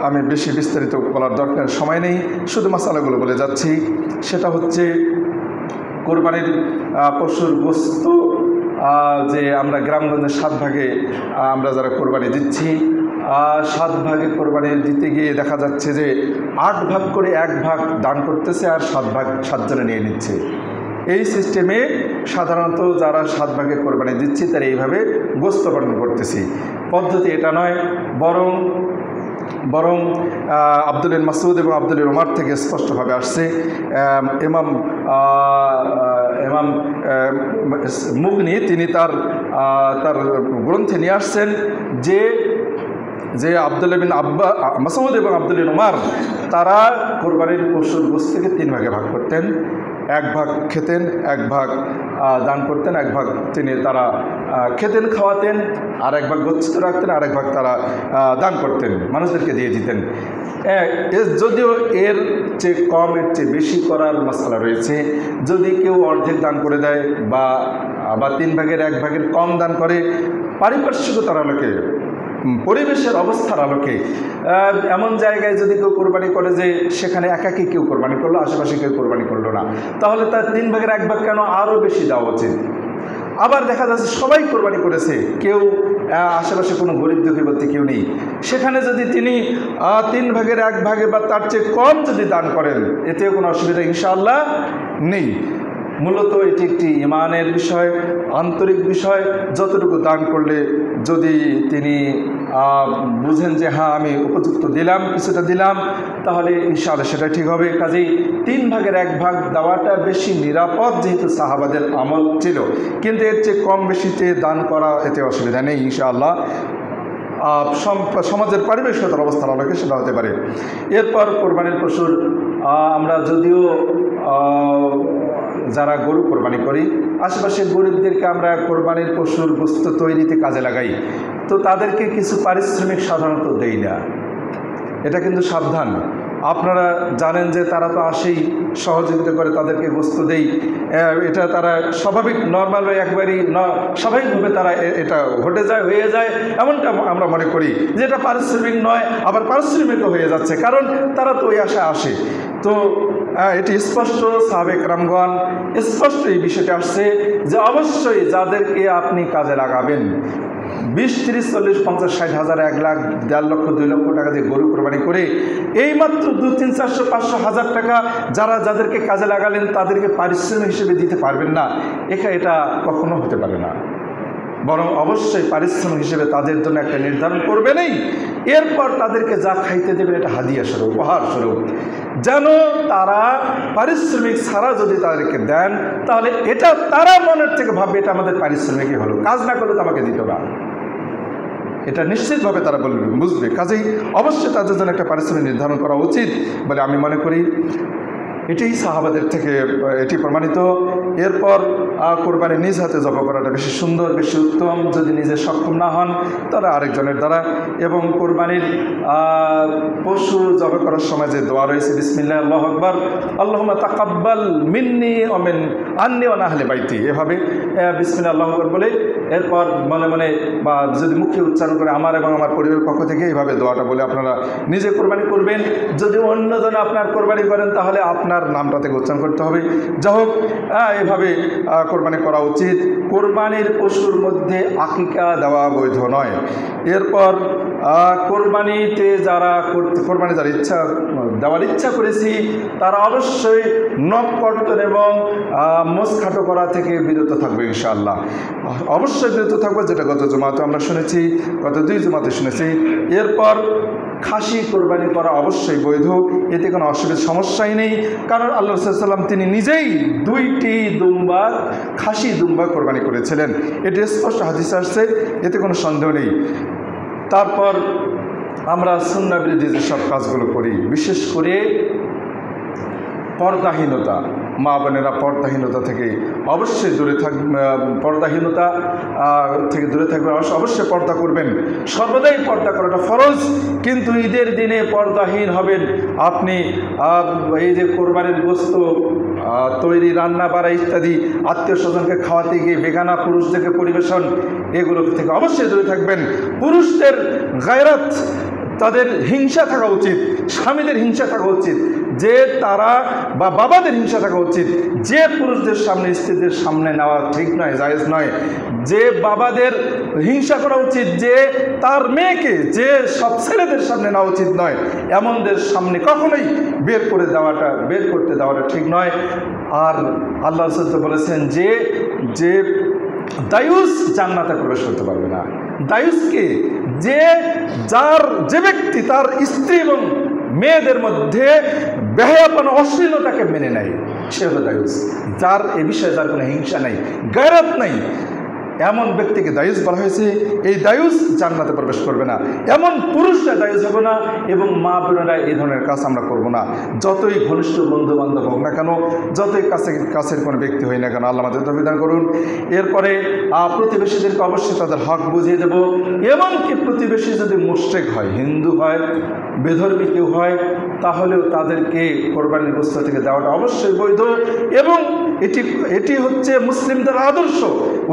Speaker 1: আমি বেশি বিস্তারিত বলার দরকার সময় নেই, শুধু মাসালাগুলো বলে যাচ্ছি। সেটা হচ্ছে কোরবানির পশুর গোশত, যে আমরা গ্রামগঞ্জের 7 ভাগে আমরা যারা কোরবানি দিচ্ছি, 7 ভাগে কোরবানি দিতে গিয়ে দেখা যাচ্ছে যে 8 ভাগ করে 1 ভাগ দান করতেছে আর 7 ভাগ 7 জনে নিয়ে নিচ্ছে। এই সিস্টেমে সাধারণত যারা 7 ভাগে কোরবানি দিচ্ছি তারা এইভাবে গোশত বর্ণন করতেছি। পদ্ধতি এটা নয়, বরং আব্দুল মাসউদ এবং আব্দুল ওমর থেকে স্পষ্টভাবে আসছে। ইমাম মুগনি তিনি তার গ্রন্থে নিয়ে আসছেন যে আব্দুল্লাহ বিন মাসউদ এবং আব্দুল ওমর তারা কোরবানির পশুর গোশত থেকে 3 ভাগে ভাগ করতেন। এক ভাগ খেতেন, এক ভাগ দান করতেন, এক ভাগ তারা খেতেন খাওয়াতেন, আর এক ভাগ গচ্ছিত রাখতেন, আর এক ভাগ তারা দান করতেন, মানুষদেরকে দিয়ে দিতেন। যদিও এর চেয়ে কম, এর চেয়ে বেশি করার মাসআলা রয়েছে। যদি কেউ অর্ধেক দান করে দেয় বা 3 ভাগের 1 ভাগের কম দান করে, পারিপার্শ্বিকতার আলোকে, পরিবেশের অবস্থার আলোকে, এমন জায়গায় যদি কেউ কোরবানি করে যে সেখানে একাকি কেউ কোরবানি করলো, আশেপাশে কেউ কোরবানি করলো না, তাহলে তার 3 ভাগের 1 ভাগ কেন, আরও বেশি দেওয়া উচিত। আবার দেখা যাচ্ছে সবাই কোরবানি করেছে, কেউ আশেপাশে কোনো গরিব দুঃখী বলতে কেউ নেই, সেখানে যদি তিনি 3 ভাগের 1 ভাগে বা তার চেয়ে কম যদি দান করেন, এতেও কোনো অসুবিধা ইনশাআল্লাহ নেই। মূলত এটি একটি ঈমানের বিষয়, আন্তরিক বিষয়। যতটুকু দান করলে যদি তিনি বুঝেন যে হ্যাঁ আমি উপযুক্ত দিলাম, কিছুটা দিলাম, তাহলে ইনশাআল্লাহ সেটা ঠিক হবে। কাজেই 3 ভাগের 1 ভাগ দেওয়াটা বেশি নিরাপদ, যেহেতু সাহাবাদের আমল ছিল। কিন্তু এর চেয়ে কম বেশিতে দান করা, এতে অসুবিধা নেই ইনশাআল্লাহ। সমাজের পারিবেশিকতার অবস্থার আলোকে সেটা হতে পারে। এরপর কোরবানির পশুর আমরা যদিও যারা গরু কোরবানি করি, আশেপাশের গরিবদেরকে আমরা কোরবানির পশুর গোশত তৈরিতে কাজে লাগাই, তো তাদেরকে কিছু পারিশ্রমিক সাধারণত দেই না। এটা কিন্তু সাবধান। আপনারা জানেন যে তারা তো আসেই, সহযোগিতা করে তাদেরকে গোশত দেই, এটা তারা স্বাভাবিক নর্মালভাবে একবারই স্বাভাবিকভাবে তারা এটা ঘটে যায়, হয়ে যায়, এমনটা আমরা মনে করি যে এটা পারিশ্রমিক নয়, আবার পারিশ্রমিকও হয়ে যাচ্ছে, কারণ তারা তো ওই আশায় আসে। তো এটি স্পষ্ট, সাহাবে কেরামগণ স্পষ্ট এই বিষয়টি আসছে যে অবশ্যই যাদেরকে আপনি কাজে লাগাবেন, 20, 30, 40, 50, 60 হাজার, 1 লাখ, 1.5 লক্ষ, 2 লক্ষ টাকা দিয়ে গরু কোরবানি করে এইমাত্র 2, 3, 400, 500 হাজার টাকা যাদেরকে কাজে লাগালেন তাদেরকে পারিশ্রমিক হিসেবে দিতে পারবেন না, এটা কখনো হতে পারে না। বরং অবশ্যই পারিশ্রমিক হিসেবে তাদের জন্য একটা নির্ধারণ করবেনই। এরপর তাদেরকে যা খাইতে দেবেন এটা হাদিয়া স্বরূপ, উপহার স্বরূপ, যেন তারা পারিশ্রমিক ছাড়া যদি তাদেরকে দেন, তাহলে এটা তারা মনের থেকে ভাববে এটা আমাদের পারিশ্রমিকই হলো, কাজ না করলে তো আমাকে দিত না, এটা নিশ্চিতভাবে তারা বলবে, বুঝবে। কাজেই অবশ্যই তাদের জন্য একটা পারিশ্রমিক নির্ধারণ করা উচিত বলে আমি মনে করি। এটাই সাহাবাদের থেকে এটি প্রমাণিত। এরপর কোরবানি নিজ হাতে জবাই করাটা বেশি সুন্দর, বেশি উত্তম। যদি নিজে সক্ষম না হন তারা আরেকজনের দ্বারা। এবং কোরবানির পশু জবাই করার সময় যে দোয়া রয়েছে, বিসমিল্লাহ আল্লাহু আকবার, আল্লাহুম্মা তাকাব্বাল মিন্নি ওয়া মিন আন্নি ওয়া আহলি বাইতি, এভাবে বিসমিল্লাহ আল্লাহু আকবার বলে এরপর মনে মনে বা যদি মুখে উচ্চারণ করে আমার এবং আমার পরিবারের পক্ষ থেকে এইভাবে দোয়াটা বলে আপনারা নিজে কোরবানি করবেন। যদি অন্যজন আপনার কোরবানি করেন তাহলে আপনার নামটা থেকে উচ্চারণ করতে হবে। যা হোক, এভাবে কোরবানি করা উচিত। কোরবানির পশুর মধ্যে আকিকা দেওয়া বৈধ নয়। এরপর কোরবানিতে কোরবানি যারা দেওয়ার ইচ্ছা করেছি তারা অবশ্যই নখ কর্তন এবং মোচখাটো করা থেকে বিরত থাকবে ইনশাআল্লাহ। অবশ্যই বিরত থাকবে, যেটা গত জুমাতে আমরা শুনেছি, গত 2 জুমাতে শুনেছি। এরপর খাসি কোরবানি করা অবশ্যই বৈধ, এতে কোনো সমস্যাই নেই, কারণ আল্লাহ রাসূল সাল্লাল্লাহু আলাইহি ওয়াসাল্লাম তিনি নিজেই 2টি দুম্বা, খাসি দুম্বা কোরবানি করেছিলেন। এটি স্পষ্ট হাদিসে আসছে, এতে কোনো সন্দেহ নেই। তারপর আমরা সুন্নাহ বিরোধী যেসব কাজগুলো করি, বিশেষ করে পর্দাহীনতা, মা বোনেরা পর্দাহীনতা থেকে অবশ্যই দূরে পর্দাহীনতা থেকে দূরে থাকবেন। অবশ্যই পর্দা করবেন, সর্বদাই পর্দা করাটা ফরজ। কিন্তু ঈদের দিনে পর্দাহীন হবেন আপনি। এই যে কোরবানির গোশত তৈরি, রান্না বাড়া ইত্যাদি আত্মীয় স্বজনকে খাওয়াতে গিয়ে বেগানা পুরুষদেরকে পরিবেশন, এগুলো থেকে অবশ্যই দূরে থাকবেন। পুরুষদের গায়রাত, তাদের হিংসা থাকা উচিত, স্বামীদের হিংসা থাকা উচিত, যে তারা বা বাবাদের হিংসা থাকা উচিত, যে পুরুষদের সামনে স্ত্রীদের সামনে নেওয়া ঠিক নয়, জায়েজ নয়। যে বাবাদের হিংসা করা উচিত, যে তার মেয়েকে যে সব ছেলেদের সামনে নেওয়া উচিত নয়, এমনদের সামনে কখনোই বের করতে দেওয়াটা ঠিক নয়। আর আল্লাহ রাসূল বলেছেন যে দায়ুস জান্নাতে প্রবেশ করতে পারবে না। দায়ুসকে যে ব্যক্তি তার স্ত্রী এবং মেয়েদের মধ্যে বেহায়াপনা, অশ্লীলতাকে মেনে নেয়, সে হলো দায়ুস। যার এ বিষয়ে যার কোনো হিংসা নাই, গায়রাত নাই, এমন ব্যক্তিকে দায়ুস বলা হয়েছে। এই দায়ুস জান্নাতে প্রবেশ করবে না, এমন পুরুষরা দায়ুস হবে না, এবং মা বোনেরা এই ধরনের কাজ আমরা করব না। যতই ঘনিষ্ঠ বন্ধু বান্ধব হোক না কেন, যতই কাছের কোনো ব্যক্তি হই না কেন, আল্লাহ আমাদের তৌফিক দান করুন। এরপরে প্রতিবেশীদেরকে অবশ্যই তাদের হক বুঝিয়ে দেব। এমনকি প্রতিবেশী যদি মুশরিক হয়, হিন্দু হয়, বেধর্মী কেউ হয়, তাহলেও তাদেরকে কোরবানির গোশত থেকে দেওয়াটা অবশ্যই বৈধ, এবং এটি হচ্ছে মুসলিমদের আদর্শ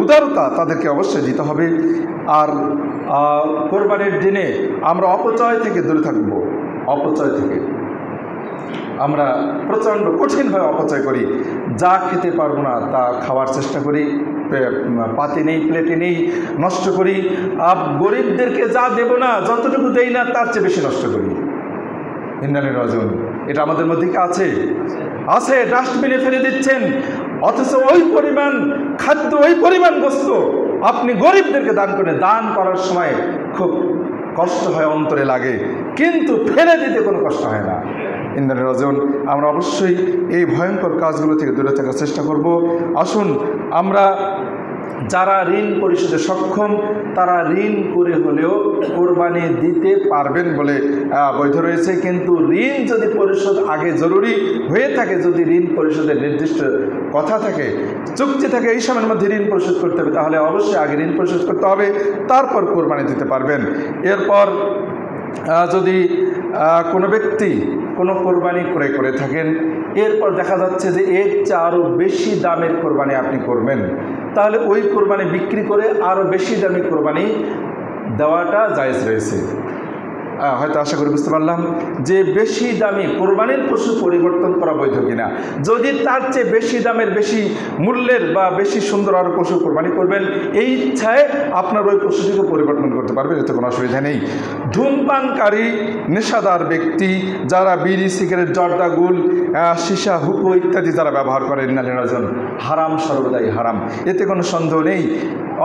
Speaker 1: উদারতা, তাদেরকে অবশ্যই দিতে হবে। আর কোরবানির দিনে আমরা অপচয় থেকে দূরে থাকব। অপচয় থেকে আমরা প্রচণ্ড কঠিনভাবে অপচয় করি, যা খেতে পারবো না তা খাওয়ার চেষ্টা করি, পাতে নেই, প্লেটে নেই, নষ্ট করি। গরিবদেরকে যা দেব না, যতটুকু দেই না তার চেয়ে বেশি নষ্ট করি। ইন্নালিল্লাহি ওয়া ইন্না ইলাইহি রাজিউন। এটা আমাদের মধ্যে কি আছে? আছে। ডাস্টবিনে ফেলে দিচ্ছেন, অথচ ওই পরিমাণ খাদ্য, ওই পরিমাণ গোশত আপনি গরিবদেরকে দান করেন। দান করার সময় খুব কষ্ট হয়, অন্তরে লাগে, কিন্তু ফেলে দিতে কোনো কষ্ট হয় না। ইন্নালিল্লাহি ওয়া ইন্না ইলাইহি রাজিউন। আমরা অবশ্যই এই ভয়ঙ্কর কাজগুলো থেকে দূরে থাকার চেষ্টা করব। আসুন, আমরা যারা ঋণ পরিশোধে সক্ষম, তারা ঋণ করে হলেও কোরবানি দিতে পারবেন বলে বৈধ রয়েছে। কিন্তু ঋণ যদি পরিশোধ আগে জরুরি হয়ে থাকে, যদি ঋণ পরিশোধের নির্দিষ্ট কথা থাকে, চুক্তি থাকে, এই সময়ের মধ্যে ঋণ পরিশোধ করতে হবে, তাহলে অবশ্যই আগে ঋণ পরিশোধ করতে হবে, তারপর কোরবানি দিতে পারবেন। এরপর যদি কোনো ব্যক্তি কোনো কোরবানি করে থাকেন, এরপর দেখা যাচ্ছে যে এর চেয়ে আরও বেশি দামের কোরবানি আপনি করবেন, তাহলে ওই কোরবানি বিক্রি করে আরও বেশি দামি কোরবানি দেওয়াটা জায়েজ রয়েছে। হয়তো আশা করি বুঝতে পারলাম যে বেশি দামি কোরবানির পশু পরিবর্তন করা বৈধ কিনা। যদি তার চেয়ে বেশি দামের, বেশি মূল্যের বা বেশি সুন্দর আরও পশু কোরবানি করবেন, এই ইচ্ছায় আপনার ওই পশুটিকে পরিবর্তন করতে পারবেন, এতে কোনো অসুবিধা নেই। ধূমপানকারী, নেশাদার ব্যক্তি, যারা বিড়ি, সিগারেট, জর্দা, গুল, সীসা, হুকো ইত্যাদি যারা ব্যবহার করেন, ইন্নালিল্লাহি হারাম, সর্বদাই হারাম, এতে কোনো সন্দেহ নেই।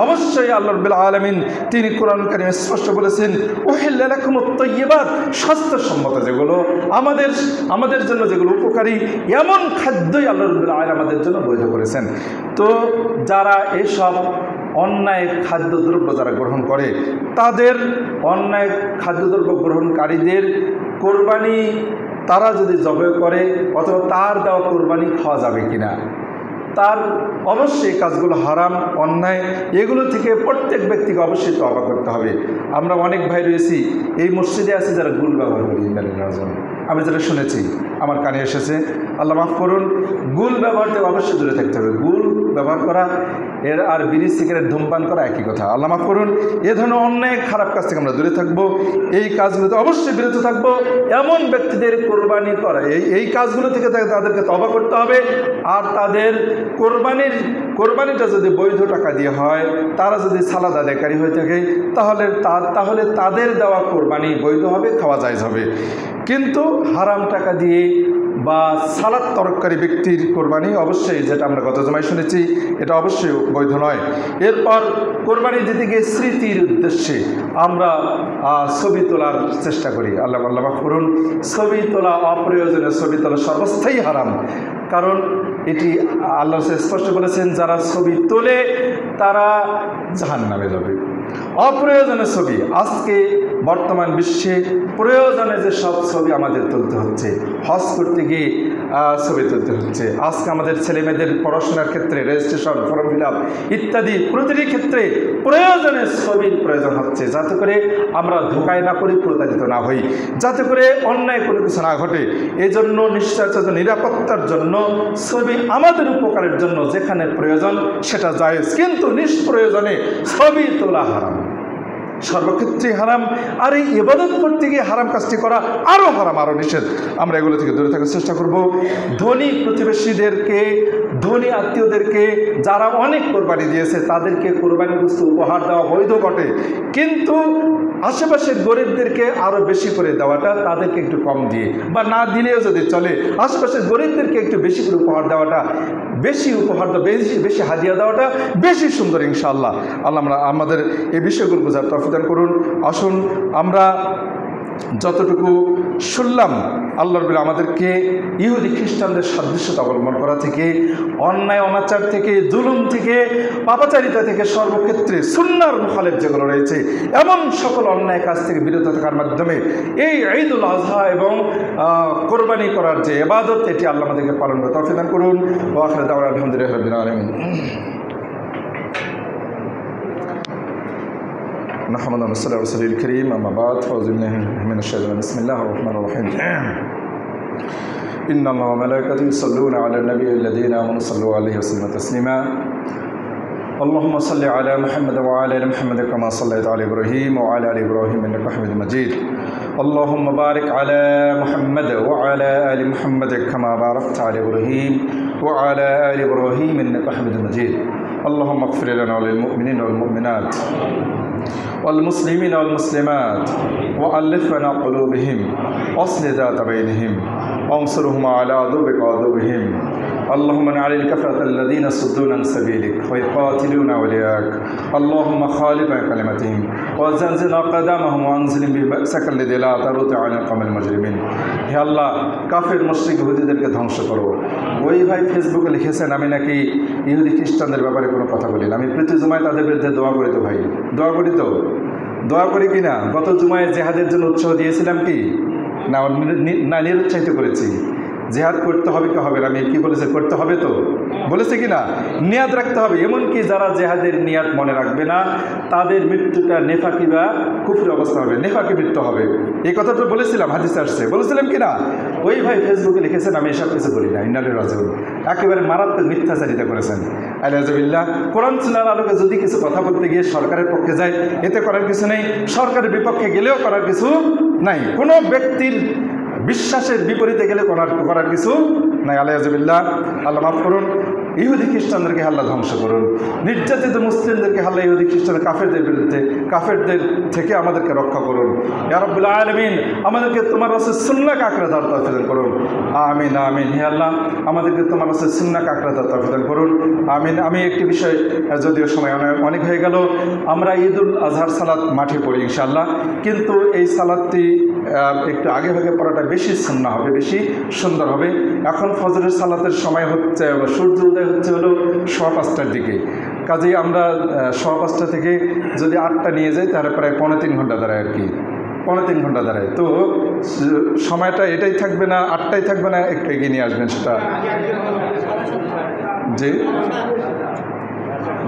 Speaker 1: অবশ্যই আল্লাহ রাব্বুল আলামিন তিনি কোরআন কারীমে স্পষ্ট বলেছেন, উহিল্লা লাকুমুত তাইয়্যিবাত, স্বাস্থ্যসম্মত যেগুলো আমাদের জন্য যেগুলো উপকারী, এমন খাদ্যই আল্লাহ রাব্বুল আলামিন আমাদের জন্য বৈধ করেছেন। তো যারা এসব অন্যায় খাদ্যদ্রব্য যারা গ্রহণ করে, তাদের অন্যায় খাদ্যদ্রব্য গ্রহণকারীদের কোরবানি তারা যদি জবাই করে, অথবা তার দেওয়া কোরবানি খাওয়া যাবে কিনা, তার অবশ্যই কাজগুলো হারাম, অন্যায়, এগুলো থেকে প্রত্যেক ব্যক্তিকে অবশ্যই তওবা করতে হবে। আমরা অনেক ভাই রয়েছি এই মসজিদে আছে যারা গুল ব্যবহার করি, আমি যেটা শুনেছি, আমার কানে এসেছে, আল্লাহ মাফ করুন, গুল ব্যবহার থেকে অবশ্যই দূরে থাকতে হবে। গুল ব্যবহার করা আর বিড়ি, সিগারেট, ধূমপান করা একই কথা। আল্লাহ মাফ করুন, এ ধরনের অন্যায় খারাপ কাজ থেকে আমরা দূরে থাকবো, এই কাজগুলোতে অবশ্যই বিরত থাকবো। এমন ব্যক্তিদের কোরবানি করা, এই কাজগুলো থেকে তাদেরকে তওবা করতে হবে। আর তাদের কোরবানিটা যদি বৈধ টাকা দিয়ে হয়, তারা যদি সালাদ আদায়কারী হয়ে থাকে, তাহলে তাদের দেওয়া কোরবানি বৈধ হবে, খাওয়া জায়েজ হবে। কিন্তু হারাম টাকা দিয়ে বা সালাদ তরকারি ব্যক্তির কোরবানি অবশ্যই, যেটা আমরা গত জমায় শুনেছি, এটা অবশ্যই বৈধ নয়। এরপর কোরবানি দিতে গিয়ে স্মৃতির উদ্দেশ্যে আমরা ছবি তোলার চেষ্টা করি। আল্লাহ মাফ করুন, ছবি তোলা, অপ্রয়োজনীয় ছবি তোলা সর্বস্থায়ী হারাম। কারণ এটি আল্লাহ স্পষ্ট বলেছেন, যারা ছবি তোলে তারা জাহান্নামে যাবে। অপ্রয়োজনীয় ছবি, আজকে বর্তমান বিশ্বে প্রয়োজনে যে সব ছবি আমাদের তুলতে হচ্ছে, হজ করতে গিয়ে ছবি তুলতে হচ্ছে, আজকে আমাদের ছেলেমেয়েদের পড়াশোনার ক্ষেত্রে রেজিস্ট্রেশন, ফর্ম ফিল আপ ইত্যাদি প্রতিটি ক্ষেত্রে প্রয়োজনে ছবির প্রয়োজন হচ্ছে, যাতে করে আমরা ধোকায় না পড়ি, প্রতারিত না হই, যাতে করে অন্যায় কোনো কিছু না ঘটে। এই জন্য নিশ্চয়তা, নিরাপত্তার জন্য ছবি আমাদের উপকারের জন্য যেখানে প্রয়োজন সেটা জায়েজ, কিন্তু নিষ্প্রয়োজনে ছবি তোলা হারাম, সর্বক্ষেত্রেই হারাম। আর এই ইবাদত করতে গিয়ে হারাম কাজটি করা আরও হারাম, আরও নিষেধ। আমরা এগুলো থেকে দূরে থাকার চেষ্টা করব। ধনী প্রতিবেশীদেরকে, ধনী আত্মীয়দেরকে, যারা অনেক কোরবানি দিয়েছে, তাদেরকে কোরবানির বস্তু উপহার দেওয়া বৈধ বটে, কিন্তু আশেপাশের গরিবদেরকে আরও বেশি করে দেওয়াটা, তাদেরকে একটু কম দিয়ে বা না দিলেও যদি চলে, আশেপাশের গরিবদেরকে একটু বেশি করে উপহার দেওয়াটা, বেশি উপহার দেওয়া, বেশি হাদিয়া দেওয়াটা বেশি সুন্দর ইনশাআল্লাহ। আল্লাহ আমাদের এই বিষয়গুলো বোঝার তৌফিক দান করুন। আসুন, আমরা যতটুকু শুনলাম আল্লাহ রাব্বুল আমাদেরকে ইহুদি খ্রিস্টানদের সাদৃশ্যতা অবলম্বন করা থেকে, অন্যায় অনাচার থেকে, জুলুম থেকে, পাপাচারিতা থেকে, সর্বক্ষেত্রে সুন্নাহর মুখালেফ যেগুলো রয়েছে এমন সকল অন্যায় কাজ থেকে বিরত থাকার মাধ্যমে এই ঈদুল আজহা এবং কোরবানি করার যে ইবাদত, এটি আল্লাহ আমাদেরকে পালন করতে তৌফিক দান করুন। ওয়া আখিরু দাওয়ানা আলহামদুলিল্লাহি রাব্বিল আলামিন। نحمد ونصلي على رسوله الكريم، أما بعد فأعوذ بالله من الشيطان بسم الله الرحمن الرحيم. إن الله وملائكته يصلون على النبي الذين آمنوا صلوا عليه وسلموا تسليما. اللهم صل على محمد وعلى آل محمد كما صليت على إبراهيم وعلى آل إبراهيم إنك حميد مجيد. اللهم بارك على محمد وعلى آل محمد كما باركت على إبراهيم وعلى آل إبراهيم إنك حميد مجيد. اللهم اغفر لنا وللمؤمنين والمؤمنات والمسلمين والمسلمات وألف بين قلوبهم واصلح ذات بينهم وانصرهم على عدوك وعدوهم. اللهم انعل الكفرة الذين يصدون عن سبيلك ويقاتلون أولياءك. اللهم خالف كلمتهم وزلزل أقدامهم وأنزل ببأسك الذي لا ترد عن القوم المجرمين. হে আল্লাহ, কাফের মুশরিক ইহুদিদেরকে ধ্বংস করো। ওই ভাই ফেসবুকে লিখেছেন আমি নাকি ইহুদি খ্রিস্টানদের ব্যাপারে কোনো কথা বলি না। আমি প্রতি জুমায় তাদের বিরুদ্ধে দোয়া করি তো ভাই, দোয়া করি তো, দোয়া করি কি না? গত জুমায় জেহাদের জন্য উৎসাহ দিয়েছিলাম কি না নিরুৎসাহিত করেছি? জেহাদ করতে হবে কি হবে না? আমি কি বলেছি? করতে হবে তো বলেছে কি না? নিয়াত রাখতে হবে। এমনকি যারা জেহাদের নিয়াত মনে রাখবে না তাদের মৃত্যুটা নেফাকি বা কুফরি অবস্থা হবে, নেফাকি মৃত্যু হবে। এই কথাটা বলেছিলাম, হাদিস আসছে, বলেছিলাম কি না? ওই ভাই ফেসবুকে লিখেছেন আমি এসব কিছু বলি না, ইন্নালিল্লাহি ওয়া ইন্না ইলাইহি রাজিউন। একেবারে মারাত্মক মিথ্যাচারিতা করেছেন। আলহামদুলিল্লাহ, কোরআন সুন্নাহর আলোকে যদি কিছু কথা বলতে গিয়ে সরকারের পক্ষে যায় এতে করার কিছু নেই, সরকারের বিপক্ষে গেলেও করার কিছু নাই, কোনো ব্যক্তির বিশ্বাসের বিপরীতে গেলে করার কিছু নাই। আলহামদুলিল্লাহ, আল্লাহ মাফ করুন। ইহুদি খ্রিস্টানদেরকে আল্লাহ ধ্বংস করুন। নির্যাতিত মুসলিমদেরকে আল্লাহ ইহুদি খ্রিস্টান কাফেরদের বিরুদ্ধে কাফেরদের থেকে আমাদেরকে রক্ষা করুন। ইয়া রাব্বুল আলামিন, আমাদেরকে তোমার রাসূল সুন্নাহকে আঁকড়ে ধরার তৌফিক দান করুন। আমিন আমিন। হে আল্লাহ, আমাদেরকে তোমার রাসূল সুন্নাহকে আঁকড়ে ধরার তৌফিক দান করুন। আমিন। আমি একটি বিষয়, যদিও সময় অনেক হয়ে গেল, আমরা ঈদুল আজহার সালাত মাঠে পড়ি ইনশাআল্লাহ, কিন্তু এই সালাতটি একটু আগে ভাগে পড়াটা বেশি সুন্নাহ হবে, বেশি সুন্দর হবে। এখন ফজরের সালাতের সময় হচ্ছে, সূর্য উদয় হচ্ছে হলো 5:15টার দিকে। কাজেই আমরা 5:15 থেকে যদি 8টা নিয়ে যাই তাহলে প্রায় 3.25 ঘন্টা দাঁড়ায়, আর কি 3.25 ঘন্টা দাঁড়ায়। তো সময়টা এটাই থাকবে না, 8টাই থাকবে না, একটু এগিয়ে নিয়ে আসবেন সেটা। জি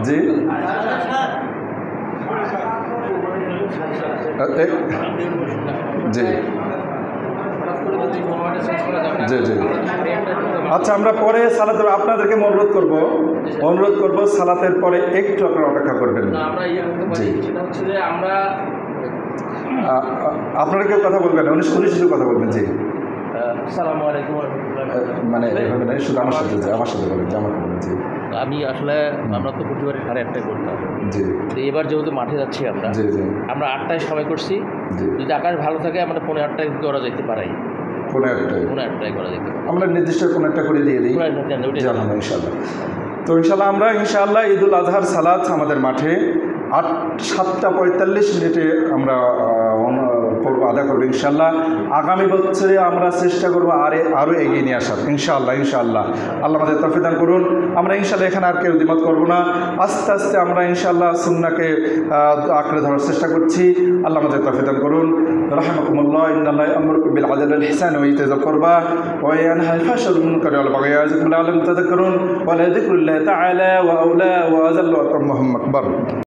Speaker 1: জি জি জি জি আচ্ছা, আমরা পরে সালাতের আপনাদেরকে অনুরোধ করব সালাতের পরে একটু আপনারা অপেক্ষা করবেন। আপনারা কেউ কথা বলবেন, উনি শুধু কথা বলবেন। জি, আসসালামু আলাইকুম মানে এভাবে নয়, শুধু আমার সাথে বলেন, যে আমাকে বলেন। জি, আমি আসলে আমরা তো প্রতিবারে 8:30টায় করতাম। জি, এবার যেহেতু মাঠে যাচ্ছি আমরা, জি জি আমরা 8টায় সময় করছি। যদি আকাশ ভালো থাকে আমরা 8:15টায় করা যেতে পারি। 8:15টায় করা যেতে পারে, আমরা নির্দিষ্ট 8:15টা করে দিয়ে দিই ইনশাআল্লাহ। তো আমরা ইনশাআল্লাহ ঈদুল আজহার সালাত আমাদের মাঠে 7:45 আমরা আদা করবো ইনশাআল্লাহ। আগামী বছরে আমরা চেষ্টা করবো আরও এগিয়ে নিয়ে আসার ইনশাআল্লাহ। আল্লাহ আমাদের তৌফিক দান করুন। আমরা ইনশাআল্লাহ এখানে আর কেউ দ্বিমত করবো না। আস্তে আস্তে আমরা ইনশাআল্লাহ সুন্নাহকে আঁকড়ে ধরার চেষ্টা করছি। আল্লাহ আমাদের তৌফিক দান করুন। রাহমাকুমুল্লাহ। ইন্নাল্লাহা ইয়া'মুরু বিল আদলি ওয়াল ইহসানি ওয়া ইতা'ইল কুরবা ওয়া ইয়ানহা আনিল ফাহশাই ওয়াল মুনকারি ওয়াল বাগyi ইয়া'iযুকুম লা'allakum তাযাক্কারুন ওয়া লাযিকরুল্লাহি তাআলা ওয়া আওলা ওয়া আযাল্লা ওয়া আতাম্মু আকবার।